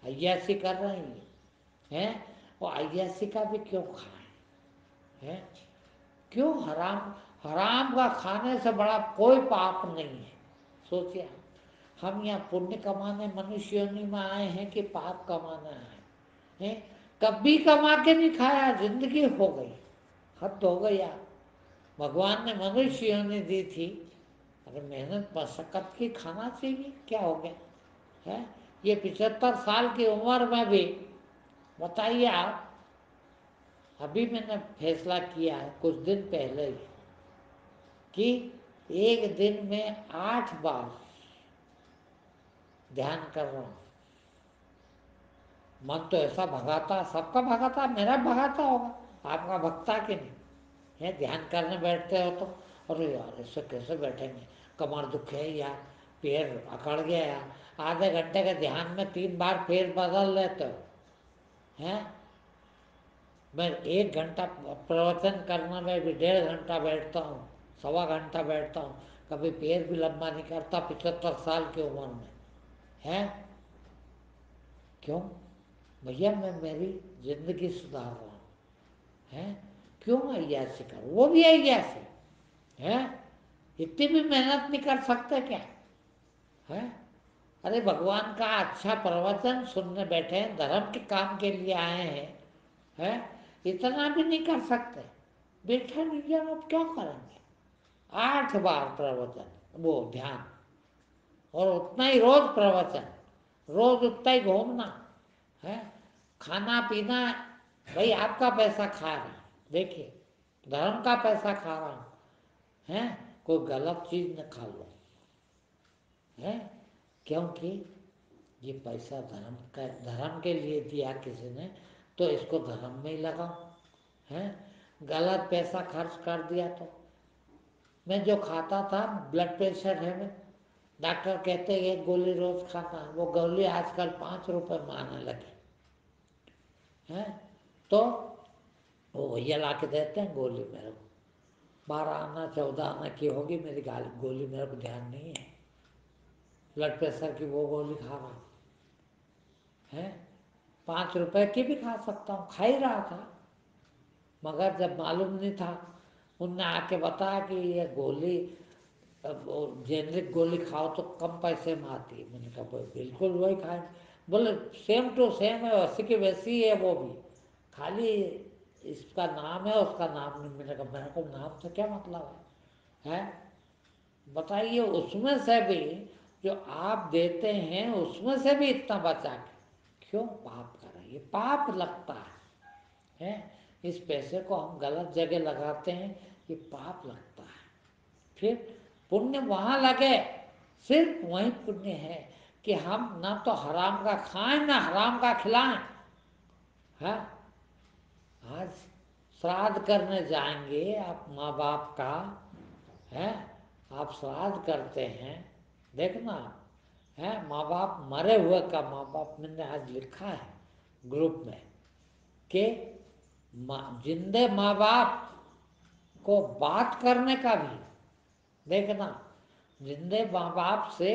अय्यासी कर रहे हैं ये, हैं? वो अय्यासी का भी क्यों खाएं, हैं? क्यों? हराम, हराम का खाने से बड़ा कोई पाप नहीं है। सोचिए, हम यहाँ पुण्य कमाने मनुष्य योनि में आए हैं कि पाप कमाने आए हैं? कभी कमा के नहीं खाया, जिंदगी हो गई, हद हो गई यार। भगवान ने मनुष्य योनि दी थी, अरे मेहनत मशक्कत की खाना चाहिए, क्या हो गया है? ये 75 साल की उम्र में भी बताइए आप, अभी मैंने फैसला किया है कुछ दिन पहले ही कि एक दिन में 8 बार ध्यान कर रहा हूँ। मन तो ऐसा भगाता, सबका भगाता, मेरा भगाता होगा, आपका भगता कि नहीं है? ध्यान करने बैठते हो तो अरे यार इससे कैसे बैठेंगे, कमर दुखे यार, पैर अकड़ गया यार। आधे घंटे के ध्यान में 3 बार पैर बदल लेते हो, हैं? मैं 1 घंटा प्रवचन करने में भी 1.5 घंटा बैठता हूँ, 1.25 घंटा बैठता हूँ, कभी पैर भी लंबा नहीं करता 75 साल की उम्र में, है? क्यों भैया? मैं मेरी जिंदगी सुधार रहा हूँ, हैं? क्यों अय्यासी करूँ? वो भी अय्यासी है, इतनी भी मेहनत नहीं कर सकते क्या, है? अरे भगवान का अच्छा प्रवचन सुनने बैठे हैं, धर्म के काम के लिए आए हैं, है? इतना भी नहीं कर सकते? बैठे नहीं जाओ, अब क्या करेंगे? 8 बार प्रवचन, वो ध्यान, और उतना ही रोज प्रवचन, रोज उतना ही घूमना, है? खाना पीना, भाई आपका पैसा खा रहे हैं, देखिए धर्म का पैसा खा रहा हूँ, है? कोई गलत चीज न खा लो, है? क्योंकि ये पैसा धर्म के लिए दिया किसी ने, तो इसको धर्म में ही लगाओ, है? गलत पैसा खर्च कर दिया तो, मैं जो खाता था, ब्लड प्रेशर है में, डॉक्टर कहते हैं 1 गोली रोज खाना, वो गोली आजकल 5 रुपए में आने लगी, है? तो वो भैया ला के देते हैं गोली मेरे को, 12 आना 14 आना की होगी मेरी गोली, मेरे को ध्यान नहीं है, ब्लड प्रेशर की वो गोली खा रहा है। 5 रुपए की भी खा सकता हूँ, खा ही रहा था, मगर जब मालूम नहीं था, उनने आके बताया कि ये गोली जेनरिक गोली खाओ तो कम पैसे में आती है। मैंने कहा भाई बिल्कुल वही खाए, बोले सेम टू सेम है, वैसे की वैसी है वो भी, खाली इसका नाम है उसका नाम नहीं। मैंने कहा मेरे को नाम से क्या मतलब है? बताइए, उसमें से भी जो आप देते हैं उसमें से भी इतना बचा के क्यों पाप करें? ये पाप लगता है? इस पैसे को हम गलत जगह लगाते हैं, ये पाप लगता है। फिर पुण्य वहां लगे, सिर्फ वही पुण्य है कि हम ना तो हराम का खाएं ना हराम का खिलाएं, है? आज श्राद्ध करने जाएंगे आप माँ बाप का, है? आप श्राद्ध करते हैं, देखना, है? माँ बाप मरे हुए का, माँ बाप मैंने आज लिखा है ग्रुप में कि जिंदे माँ बाप को बात करने का भी, देखना, जिंदे माँ बाप से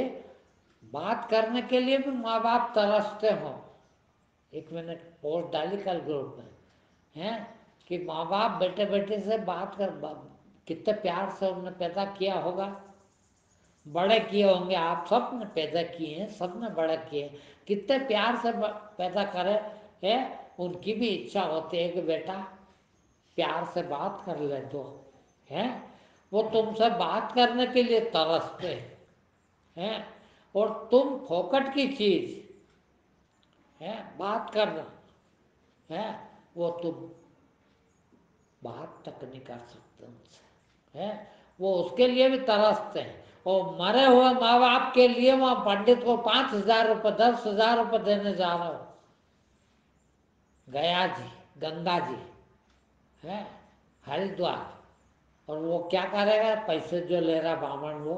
बात करने के लिए भी माँ बाप तरसते हो। एक मैंने पोस्ट डाली कल ग्रुप में, है कि माँ बाप बेटे बेटे से बात कर, कितने प्यार से उन्होंने पैदा किया होगा, बड़े किए होंगे, आप सब ने पैदा किए हैं, सब ने बड़े किए हैं, कितने प्यार से पैदा करे है। उनकी भी इच्छा होती है कि बेटा प्यार से बात कर ले, तो है वो तुमसे बात करने के लिए तरसते हैं, और तुम फोकट की चीज है बात करना, है वो तो बात तक नहीं कर सकते उनसे, है। वो उसके लिए भी तरसते हैं। और मरे हुए माँ बाप के लिए वहां पंडित को 5,000 रुपये 10,000 रुपये देने जा रहा हो, गया जी, गंगा जी, है, हरिद्वार। और वो क्या करेगा, पैसे जो ले रहा ब्राह्मण वो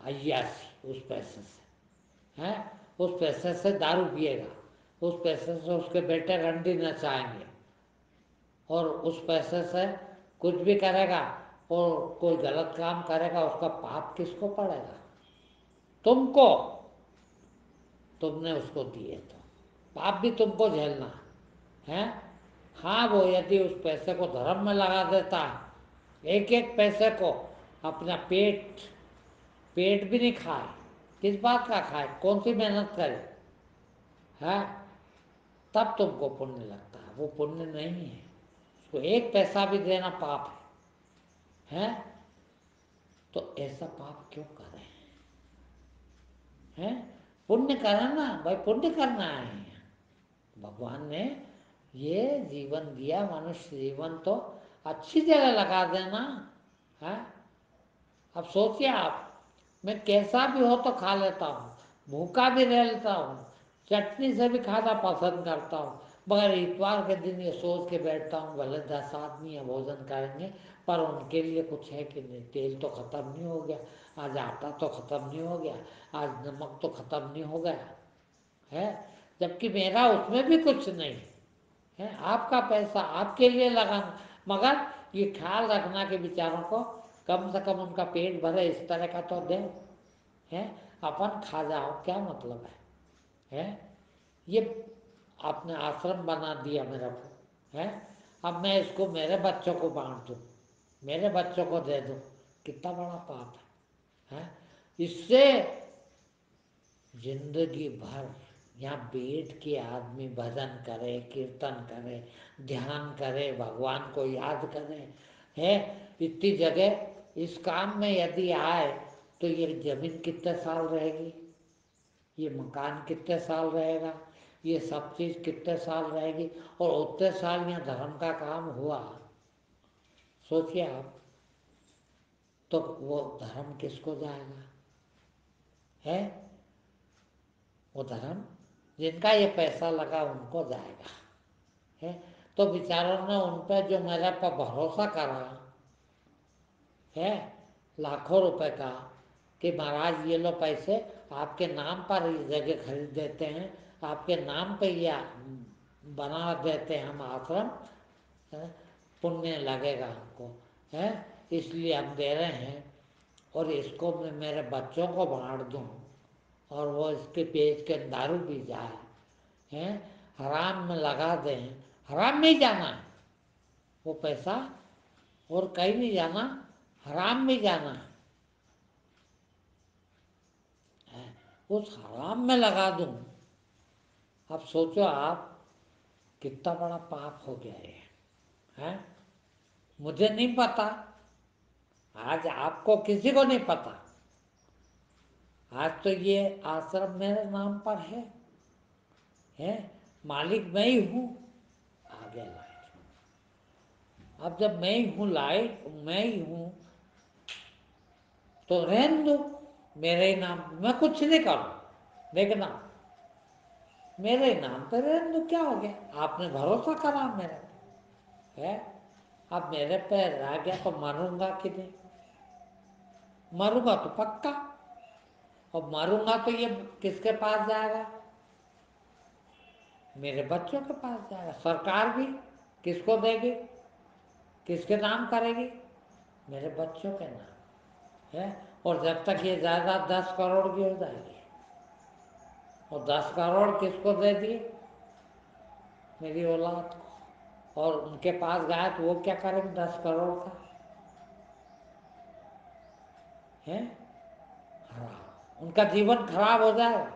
अय्यासी, उस पैसे से, है, उस पैसे से दारू पिएगा, उस पैसे से उसके बेटे रंडी नचाएंगे, और उस पैसे से कुछ भी करेगा, और कोई गलत काम करेगा, उसका पाप किसको पड़ेगा? तुमको। तुमने उसको दिए तो पाप भी तुमको झेलना है। हाँ, वो यदि उस पैसे को धर्म में लगा देता है, एक एक पैसे को, अपना पेट पेट भी नहीं खाए, किस बात का खाए, कौन सी मेहनत करे, है, तब तुमको पुण्य लगता है। वो पुण्य नहीं है, उसको एक पैसा भी देना पाप है। तो ऐसा पाप क्यों करें, है? पुण्य करना भाई, पुण्य करना है। भगवान ने ये जीवन दिया, मनुष्य जीवन, तो अच्छी जगह लगा देना है। अब सोचिए आप, मैं कैसा भी हो तो खा लेता हूँ, भूखा भी रह लेता हूँ, चटनी से भी खाना पसंद करता हूँ, मगर इतवार के दिन ये सोच के बैठता हूँ भले 10 आदमी है भोजन करेंगे, पर उनके लिए कुछ है कि नहीं। तेल तो खत्म नहीं हो गया, आज आटा तो खत्म नहीं हो गया, आज नमक तो खत्म नहीं हो गया, है, जबकि मेरा उसमें भी कुछ नहीं है। आपका पैसा आपके लिए लगाना, मगर ये ख्याल रखना कि बेचारों को कम से कम उनका पेट भरे, इस तरह का तो दे, है। अपन खा जाओ क्या मतलब है? ये आपने आश्रम बना दिया मेरा को, है। अब मैं इसको मेरे बच्चों को बांट दूँ, मेरे बच्चों को दे दूँ, कितना बड़ा पाप है? इससे जिंदगी भर यहाँ बैठ के आदमी भजन करे, कीर्तन करे, ध्यान करे, भगवान को याद करे, है। इतनी जगह इस काम में यदि आए तो ये जमीन कितने साल रहेगी, ये मकान कितने साल रहेगा, ये सब चीज़ कितने साल रहेगी, और उतने साल यहाँ धर्म का काम हुआ। सोचिए आप, तो वो धर्म किसको जाएगा, है? वो धर्म जिनका ये पैसा लगा उनको जाएगा, है। तो बेचारों ने उन पर जो मेरे पर भरोसा करा है, लाखों रुपए का, कि महाराज ये लो पैसे, आपके नाम पर ये जगह खरीद देते हैं, आपके नाम पे ये बना देते हैं हम आश्रम, है, पुण्य लगेगा हमको, है, इसलिए हम दे रहे हैं। और इसको मैं मेरे बच्चों को बांट दूँ, और वो इसके पेज के दारू पी जाए, हैं, हराम में लगा दें, हराम में ही जाना है वो पैसा, और कहीं नहीं जाना, हराम में जाना है। उस हराम में लगा दूं, अब सोचो आप कितना बड़ा पाप हो गया ये, है। मुझे नहीं पता, आज आपको किसी को नहीं पता, आज तो ये आश्रम मेरे नाम पर है, मालिक मैं ही हूँ। आ गया लाइट। अब जब मैं ही हूँ, लाइट मैं ही हूँ, तो रहने दो, मेरे ही नाम, मैं कुछ नहीं करूँ, देखना मेरे ही नाम पे रहने दो, क्या हो गया? आपने भरोसा करा मेरे पे, है। अब मेरे पे रह गया तो मरूंगा कि नहीं? मरूंगा तो पक्का, और मरूंगा तो ये किसके पास जाएगा? मेरे बच्चों के पास जाएगा। सरकार भी किसको देगी, किसके नाम करेगी? मेरे बच्चों के नाम, है। और जब तक ये जायदाद 10 करोड़ की हो जाएगी, और 10 करोड़ किसको दे दिए? मेरी औलाद को। और उनके पास गया तो वो क्या करेंगे 10 करोड़ का, है? खराब, उनका जीवन खराब हो जाएगा।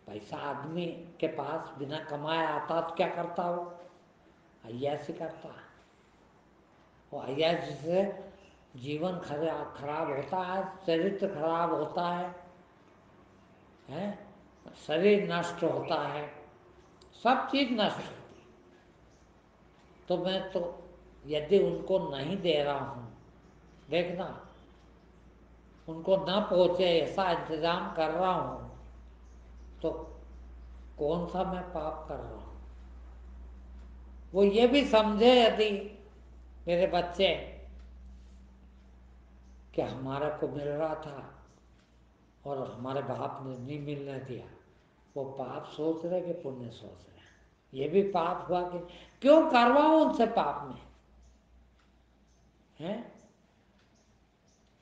पैसा आदमी के पास बिना कमाए आता तो क्या करता हो? अय्याशी करता है। और अय्याशी से जीवन खराब होता है, चरित्र खराब होता है, शरीर नष्ट होता है, सब चीज नष्ट होती। तो मैं तो यदि उनको नहीं दे रहा हूं, देखना, उनको ना पहुंचे ऐसा इंतजाम कर रहा हूं, तो कौन सा मैं पाप कर रहा हूं? वो ये भी समझे यदि मेरे बच्चे कि हमारे को मिल रहा था और हमारे बाप ने नहीं मिलने दिया, वो पाप सोच रहे कि पुण्य सोच रहे हैं? ये भी पाप हुआ कि क्यों करवाओ उनसे पाप में, हैं?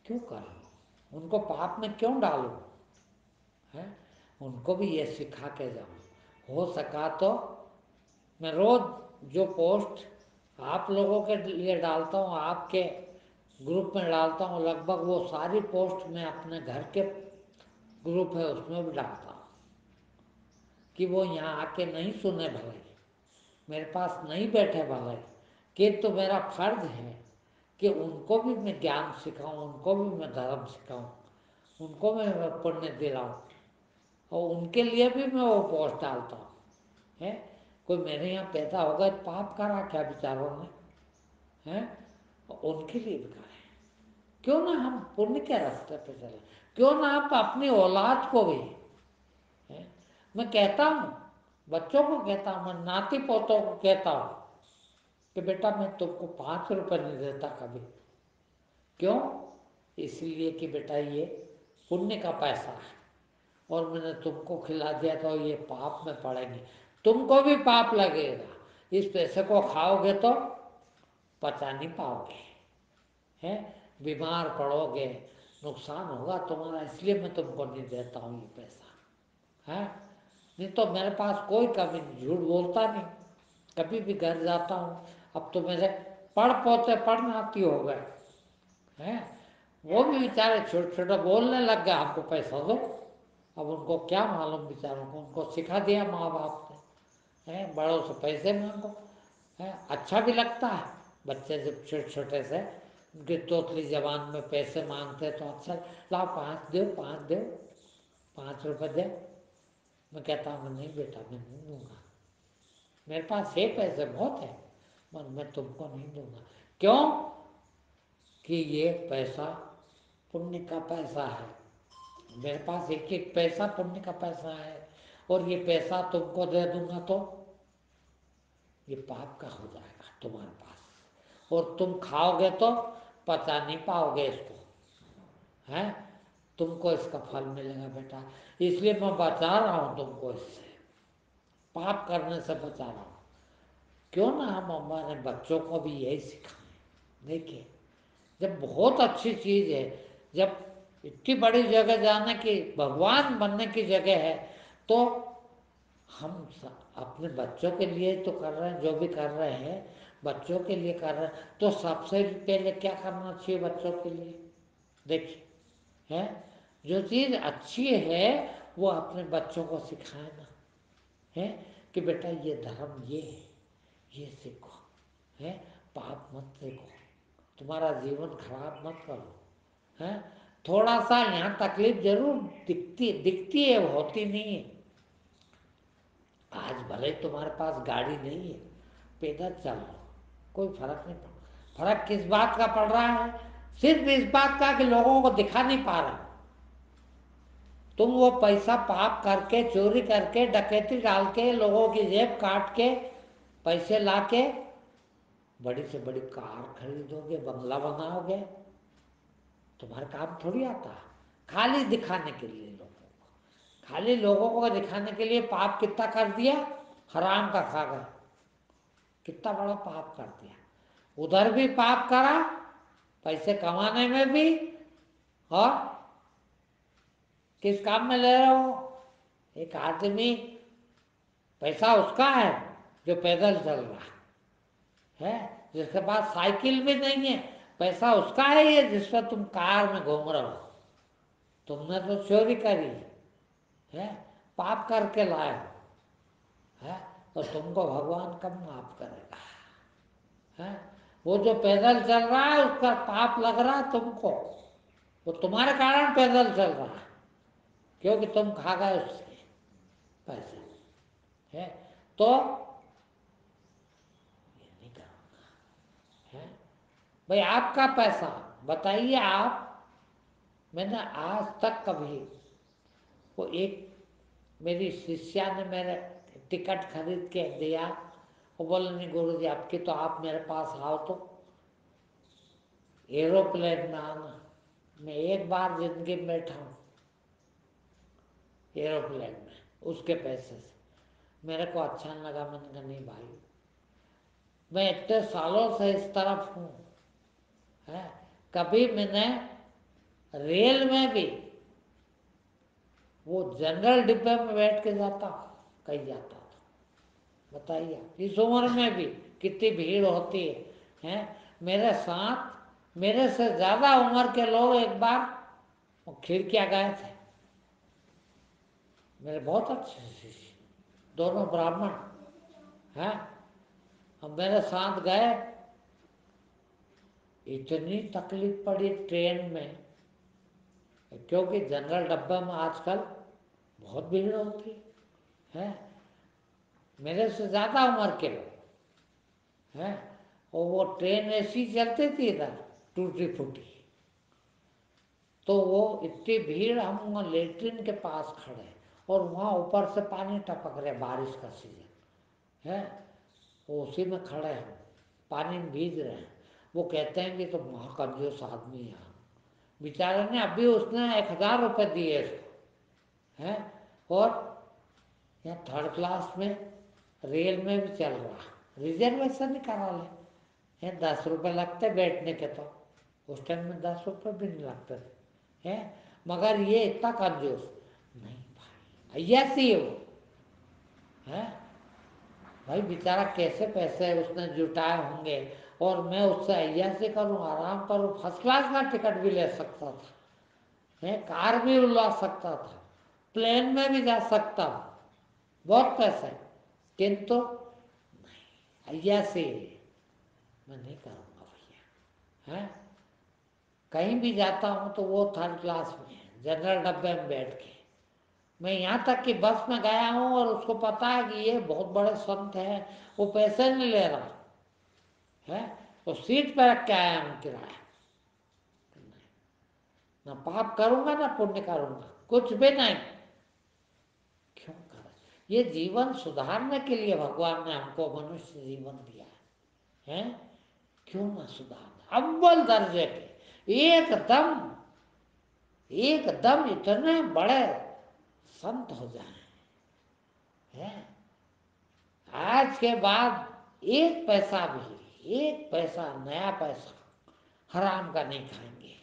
क्यों कराओ उनको पाप में, क्यों डालो? है, उनको भी ये सिखा के जाओ। हो सका तो मैं रोज जो पोस्ट आप लोगों के लिए डालता हूँ, आपके ग्रुप में डालता हूँ, लगभग वो सारी पोस्ट मैं अपने घर के ग्रुप है उसमें भी डालता हूँ कि वो यहाँ आके नहीं सुने भलाई, मेरे पास नहीं बैठे भलाई, कि तो मेरा फर्ज है कि उनको भी मैं ज्ञान सिखाऊं, उनको भी मैं धर्म सिखाऊं, उनको मैं पुण्य दिलाऊं, और उनके लिए भी मैं वो पोस्ट डालता हूँ। है, कोई मेरे यहाँ पैदा होगा तो पाप करा क्या बेचारों ने? हैं, उनके लिए भी करें। क्यों ना हम पुण्य के रास्ते पे चले? क्यों ना आप अपनी औलाद को भी, है, मैं कहता हूँ, बच्चों को कहता हूँ, मैं नाती पोतों को कहता हूँ कि बेटा मैं तुमको 5 रुपए नहीं देता कभी। क्यों? इसलिए कि बेटा ये पुण्य का पैसा है, और मैंने तुमको खिला दिया तो ये पाप में पड़ेंगे, तुमको भी पाप लगेगा। इस पैसे को खाओगे तो पचा नहीं पाओगे, है, बीमार पड़ोगे, नुकसान होगा तुम्हारा, इसलिए मैं तुमको नहीं देता हूँ ये पैसा। है, नहीं तो मेरे पास कोई कभी झूठ बोलता नहीं, कभी भी घर जाता हूँ। अब तो मेरे पढ़ पोते पढ़नाती हो गए हैं, वो भी बेचारे छोटे छोटे बोलने लग गए हमको पैसा दो। अब उनको क्या मालूम बेचारों को, उनको सिखा दिया माँ बाप ने, है, बड़ों से पैसे मांगो। है, अच्छा भी लगता है बच्चे जब छोटे छोटे से उनकी तोतली जबान में पैसे मांगते तो अच्छा, लाओ 5 दो, 5 दो, 5 रुपए दे। मैं कहता हूँ नहीं बेटा मैं नहीं दूंगा, मेरे पास है पैसे बहुत है, पर मैं तुमको नहीं दूंगा। क्यों? कि ये पैसा पुण्य का पैसा है, मेरे पास एक एक पैसा पुण्य का पैसा है, और ये पैसा तुमको दे दूंगा तो ये पाप का हो जाएगा तुम्हारे पास, और तुम खाओगे तो पचा नहीं पाओगे इसको, है, तुमको इसका फल मिलेगा बेटा। इसलिए मैं बचा रहा हूं तुमको, इससे पाप करने से बचा रहा हूं। क्यों ना हम हमारे बच्चों को भी यही सिखाएं? देखिए, जब बहुत अच्छी चीज है, जब इतनी बड़ी जगह जाने की, भगवान बनने की जगह है, तो हम अपने बच्चों के लिए तो कर रहे हैं, जो भी कर रहे हैं बच्चों के लिए कर रहे हैं, तो सबसे पहले क्या करना चाहिए बच्चों के लिए? देखिए, है, जो चीज अच्छी है वो अपने बच्चों को सिखाए ना, है, कि बेटा ये धर्म ये है, ये सीखो, है, पाप मत सीखो, तुम्हारा जीवन खराब मत करो। है, थोड़ा सा यहाँ तकलीफ जरूर दिखती दिखती है, होती नहीं है। आज भले तुम्हारे पास गाड़ी नहीं है, पैदल चल लो, कोई फर्क नहीं पड़। फर्क किस बात का पड़ रहा है? सिर्फ इस बात का कि लोगों को दिखा नहीं पा रहा। तुम वो पैसा पाप करके, चोरी करके, डकैती डाल के, लोगों की जेब काट के, पैसे लाके बड़ी से बड़ी कार खरीदोगे, बंगला बनाओगे, तुम्हारे काम थोड़ी आता। खाली दिखाने के लिए लोगों को, खाली लोगों को दिखाने के लिए पाप कितना कर दिया, हराम का खा गए, कितना बड़ा पाप कर दिया। उधर भी पाप करा, पैसे कमाने में भी, और किस काम में ले रहे हो? एक आदमी, पैसा उसका है जो पैदल चल रहा है, जिसके पास साइकिल भी नहीं है, पैसा उसका है ये जिस पर तुम कार में घूम रहे हो। तुमने तो चोरी करी है, पाप करके लाए हो, है, तो तुमको भगवान कब माफ करेगा? है, वो जो पैदल चल रहा है उसका पाप लग रहा है तुमको, वो तुम्हारे कारण पैदल चल रहा है, क्योंकि तुम खा गए उससे पैसे। है, तो ये नहीं करूँगा। है भाई, आपका पैसा बताइए आप। मैंने आज तक कभी, वो एक मेरी शिष्या ने मेरे टिकट खरीद के दिया, वो बोले नहीं गुरु जी आपकी, तो आप मेरे पास आओ तो एरोप्लेन में आना। मैं एक बार जिंदगी में बैठा हूँ एरोप्लेन में, उसके पैसे से। मेरे को अच्छा नहीं लगा। मैंने कहा नहीं भाई, मैं इतने सालों से इस तरफ हूँ, है कभी मैंने रेल में भी वो जनरल डिब्बे में बैठ के जाता, कहीं जाता था। बताइए इस उम्र में भी कितनी भीड़ होती है। मेरे साथ मेरे से ज्यादा उम्र के लोग एक बार खिड़कियाँ गए थे, मेरे बहुत अच्छे शिष्य, दोनों ब्राह्मण हैं। अब मेरे साथ गए, इतनी तकलीफ पड़ी ट्रेन में, क्योंकि जनरल डब्बा में आजकल बहुत भीड़ होती है। मेरे से ज्यादा उम्र के लोग हैं, और वो ट्रेन ऐसी चलती थी इधर टूटी फूटी, तो वो इतनी भीड़, हम वहाँ लेट्रिन के पास खड़े और वहाँ ऊपर से पानी टपक रहे, बारिश का सीजन है, वो उसी में खड़े हैं, पानी में भीग रहे हैं। वो कहते हैं कि तो महाकंजूस आदमी है बेचारे ने, अभी उसने 1000 रुपये दिए इसको, है और यहाँ थर्ड क्लास में रेल में भी चल रहा, रिजर्वेशन ही करा ले। 10 रुपये लगते बैठने के, तो उस टाइम में 10 रुपये भी नहीं लगते थे। है मगर ये इतना कंजूस नहीं भाई, अय्यासी है वो। है भाई बेचारा कैसे पैसे उसने जुटाए होंगे, और मैं उससे अय्यासी करूँ, आराम करूँ, फर्स्ट क्लास का टिकट भी ले सकता था, है कार भी उड़ा सकता था, प्लेन में भी जा सकता हूँ, बहुत पैसे, किंतु अय्यासी मैं नहीं करूँगा भैया। है कहीं भी जाता हूँ तो वो थर्ड क्लास में है, जनरल डब्बे में बैठ के। मैं यहाँ तक कि बस में गया हूँ और उसको पता है कि ये बहुत बड़े संत है, वो पैसे नहीं ले रहा है, तो सीट पे रख के आया हूँ किराया। ना पाप करूंगा ना पुण्य करूंगा, कुछ भी नहीं। क्यों कर, ये जीवन सुधारने के लिए भगवान ने हमको मनुष्य जीवन दिया है, क्यों ना सुधारना। अव्वल दर्जे के एकदम एकदम इतने बड़े संत हो जाए, है आज के बाद एक पैसा भी, एक पैसा नया पैसा हराम का नहीं खाएंगे,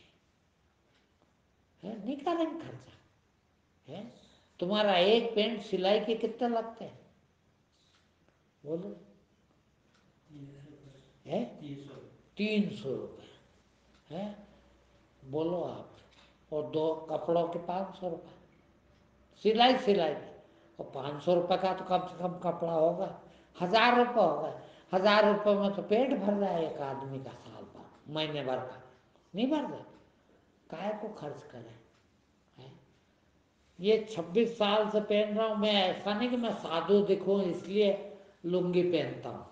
है नहीं करेंगे खर्चा। है तुम्हारा एक पेंट सिलाई के कितने लगते हैं बोलो? है 300 रुपये है, बोलो आप। और 2 कपड़ों के 500 रुपये सिलाई सिलाई के, और 500 रुपये का तो कम से कम कपड़ा होगा, 1000 रुपये हो गए। 1000 रुपये में तो पेट भर जाए एक आदमी का, साल भर महीने भर का नहीं भर जाए, काहे को खर्च करें। है ये 26 साल से पहन रहा हूँ मैं, ऐसा नहीं कि मैं साधु दिखूं इसलिए लुंगी पहनता हूँ,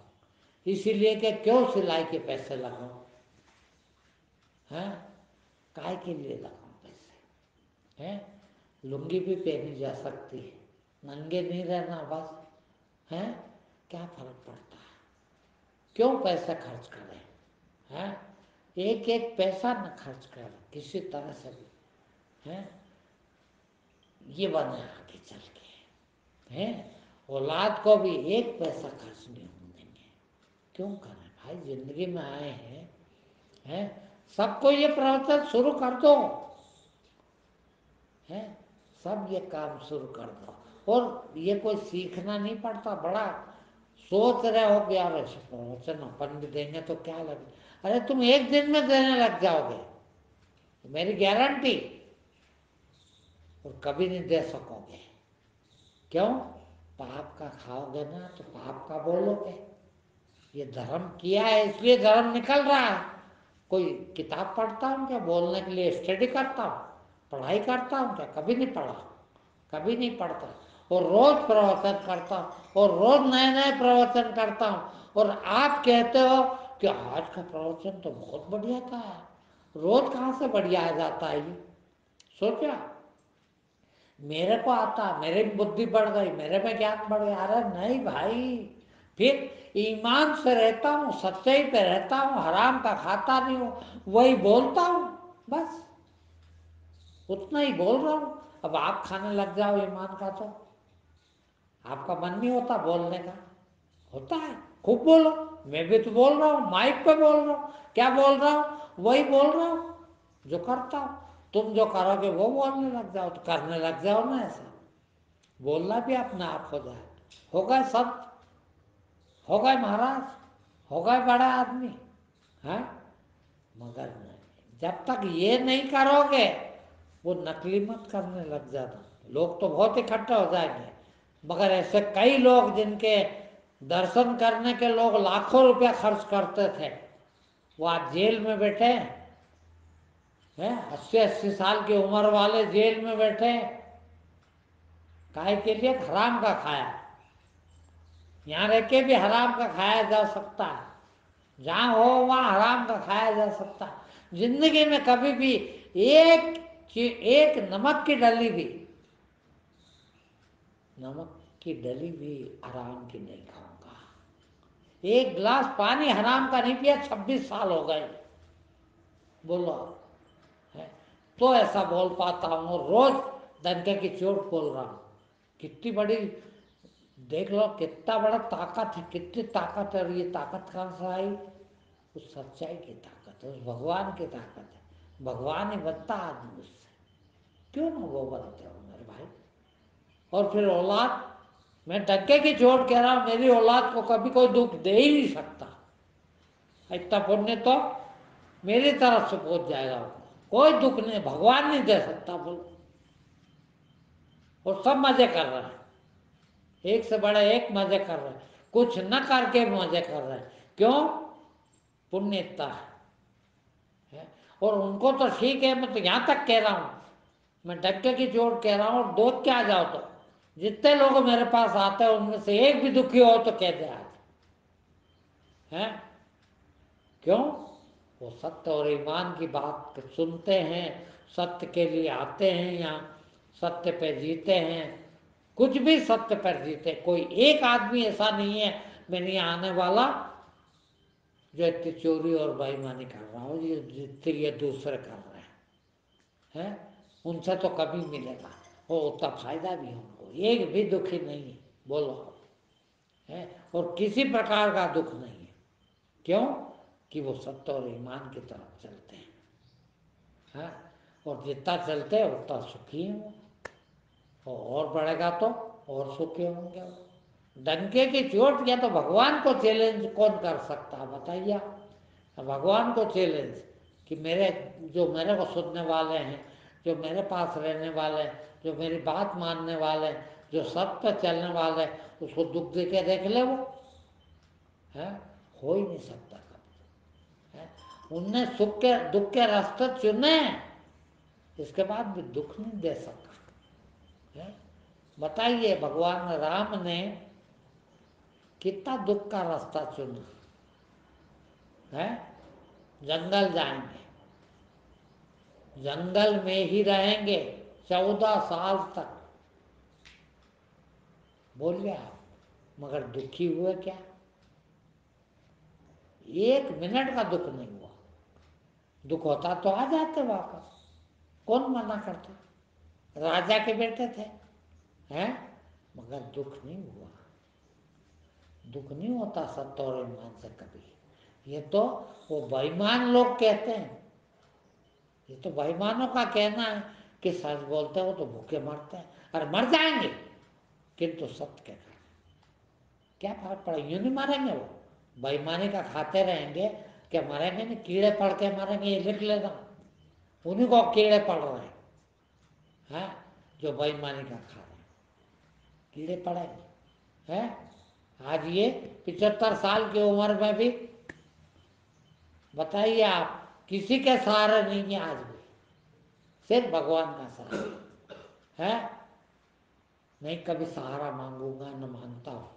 इसीलिए कि क्यों सिलाई के पैसे लगाऊं, है काय के लिए लगाऊं पैसे। है लुंगी भी पहनी जा सकती है, नंगे नहीं रहना बस। है क्या फर्क पड़ता है, क्यों पैसा खर्च करें। है एक एक पैसा न खर्च कर किसी तरह से भी, है ये बने आगे चल के। है औलाद को भी एक पैसा खर्च नहीं होने देंगे। क्यों करें भाई, जिंदगी में आए हैं सबको ये प्रवचन शुरू कर दो, है सब ये काम शुरू कर दो। और ये कोई सीखना नहीं पड़ता, बड़ा सोच रहे हो कि यार ऐसे प्रवचन अपन भी देंगे तो क्या लगे, अरे तुम एक दिन में देने लग जाओगे, मेरी गारंटी, और कभी नहीं दे सकोगे। क्यों? पाप का खाओगे ना तो पाप का बोलोगे। ये धर्म किया है इसलिए धर्म निकल रहा है। कोई किताब पढ़ता हूँ क्या बोलने के लिए, स्टडी करता हूँ, पढ़ाई करता हूँ क्या, कभी नहीं पढ़ा, कभी नहीं पढ़ता। और रोज प्रवचन करता हूँ और रोज नए नए प्रवचन करता हूँ, और आप कहते हो कि आज का प्रवचन तो बहुत बढ़िया था। रोज कहाँ से बढ़िया आ जाता है ये? सोचा, मेरे को आता, मेरी बुद्धि बढ़ गई, मेरे में ज्ञान बढ़ गया। अरे नहीं भाई, फिर ईमान से रहता हूँ, सच्चाई पे रहता हूँ, हराम का खाता नहीं हूँ, वही बोलता हूँ, बस उतना ही बोल रहा हूँ। अब आप खाने लग जाओ ईमान का तो आपका मन नहीं होता बोलने का? होता है, खूब बोलो। मैं भी तो बोल रहा हूँ, माइक पे बोल रहा हूँ। क्या बोल रहा हूँ? वही बोल रहा हूँ जो करता हूँ। तुम जो करोगे वो बोलने लग जाओ, तो करने लग जाओ ना। ऐसा बोलना भी अपने आप हो जाए। हो गए संत, हो गए महाराज, हो गए बड़े आदमी, हैं? मगर नहीं, जब तक ये नहीं करोगे, वो नकली मत करने लग जाना। लोग तो बहुत इकट्ठे हो जाएंगे, मगर ऐसे कई लोग जिनके दर्शन करने के लोग लाखों रुपया खर्च करते थे, वो आज जेल में बैठे हैं। 80-80 साल की उम्र वाले जेल में बैठे, काहे के लिए? हराम का खाया। यहाँ रह के भी हराम का खाया जा सकता है, जहाँ हो वहाँ हराम का खाया जा सकता है। जिंदगी में कभी भी एक नमक की डली भी, नमक की डली भी हराम की नहीं खाऊंगा। एक गिलास पानी हराम का नहीं पिया, 26 साल हो गए। बोलो है तो ऐसा बोल पाता हूँ। रोज डंके की चोट बोल रहा हूँ। कितनी बड़ी, देख लो कितना बड़ा ताकत है, कितनी ताकत है। और ये ताकत कहाँ से आई? उस सच्चाई की ताकत है, उस भगवान की ताकत है। भगवान ही बनता आदमी उससे, क्यों ना वो बनते हो मेरे भाई। और फिर औलाद, मैं डंके की चोट कह रहा हूँ, मेरी औलाद को कभी कोई दुख दे ही नहीं सकता। इतना पुण्य तो मेरी तरफ से पहुंच जाएगा। कोई दुख नहीं, भगवान नहीं दे सकता। बोलो, और सब मजे कर रहे हैं, एक से बड़े एक मजे कर रहे हैं, कुछ न करके मजे कर रहे हैं। क्यों? पुण्य इतना है। और उनको तो ठीक है, मैं तो यहाँ तक कह रहा हूँ, मैं डंके की चोट कह रहा हूँ। और दो क्या जाओ तो जितने लोग मेरे पास आते हैं उनमें से एक भी दुखी हो तो कह दे आज, है? क्यों? वो सत्य और ईमान की बात सुनते हैं, सत्य के लिए आते हैं यहाँ, सत्य पे जीते हैं। कुछ भी सत्य पर जीते। कोई एक आदमी ऐसा नहीं है मैंने यहाँ आने वाला जो इतनी चोरी और बेईमानी कर रहा हो, ये जितने ये दूसरे कर रहे हैं, उनसे तो कभी मिलेगा, वो उतना फायदा भी है उनको। एक भी दुखी नहीं है, बोलो आप, है? और किसी प्रकार का दुख नहीं है। क्यों? कि वो सत्य और ईमान की तरफ चलते हैं, है? और जितना चलते हैं उतना सुखी हैं वो, और बढ़ेगा तो और सुखी होंगे वो। डंके की चोट या तो भगवान को चैलेंज कौन कर सकता है बताइए आप? भगवान को चैलेंज कि मेरे, जो मेरे को सुनने वाले हैं, जो मेरे पास रहने वाले हैं, जो मेरी बात मानने वाले हैं, जो सब पे चलने वाले हैं, उसको दुख दे के देख ले वो, है? हो ही नहीं सकता कभी, है? उनने सुख के दुख के रास्ते चुने, इसके बाद भी दुख नहीं दे सका, है? बताइए, भगवान राम ने कितना दुख का रास्ता चुना, है? जंगल जाएंगे, जंगल में ही रहेंगे 14 साल तक। बोलिए आप, मगर दुखी हुए क्या? एक मिनट का दुख नहीं हुआ। दुख होता तो आ जाते वापस, कौन मना करता? राजा के बेटे थे, हैं? मगर दुख नहीं हुआ। दुख नहीं होता सत्य और ईमान से कभी। ये तो वो बेईमान लोग कहते हैं, ये तो बेईमानों का कहना है कि सच बोलते हो तो भूखे मरते हैं, अरे मर जाएंगे किंतु सत्य के कारण। क्या फर्क पड़ा, यूं नहीं मरेंगे वो, बेईमानी का खाते रहेंगे, क्या मरेंगे नहीं? कीड़े पड़ के मरेंगे, ये लिख लेना। उन्हीं को कीड़े पड़ रहे हैं, जो बेईमानी का खा रहे हैं, कीड़े पड़ेंगे, हैं? आज ये 75 साल की उम्र में भी बताइए आप, किसी के सहारे नहीं है आज भी, सिर्फ भगवान का सहारा है। नहीं कभी सहारा मांगूंगा न मांगता हूँ।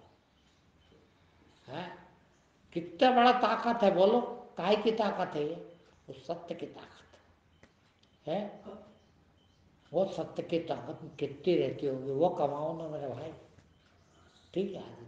है कितना बड़ा ताकत है बोलो, काय की ताकत है ये? वो सत्य की ताकत है। वो सत्य की ताकत कितनी रहती होगी, वो कमाओ ना मेरे भाई। ठीक है।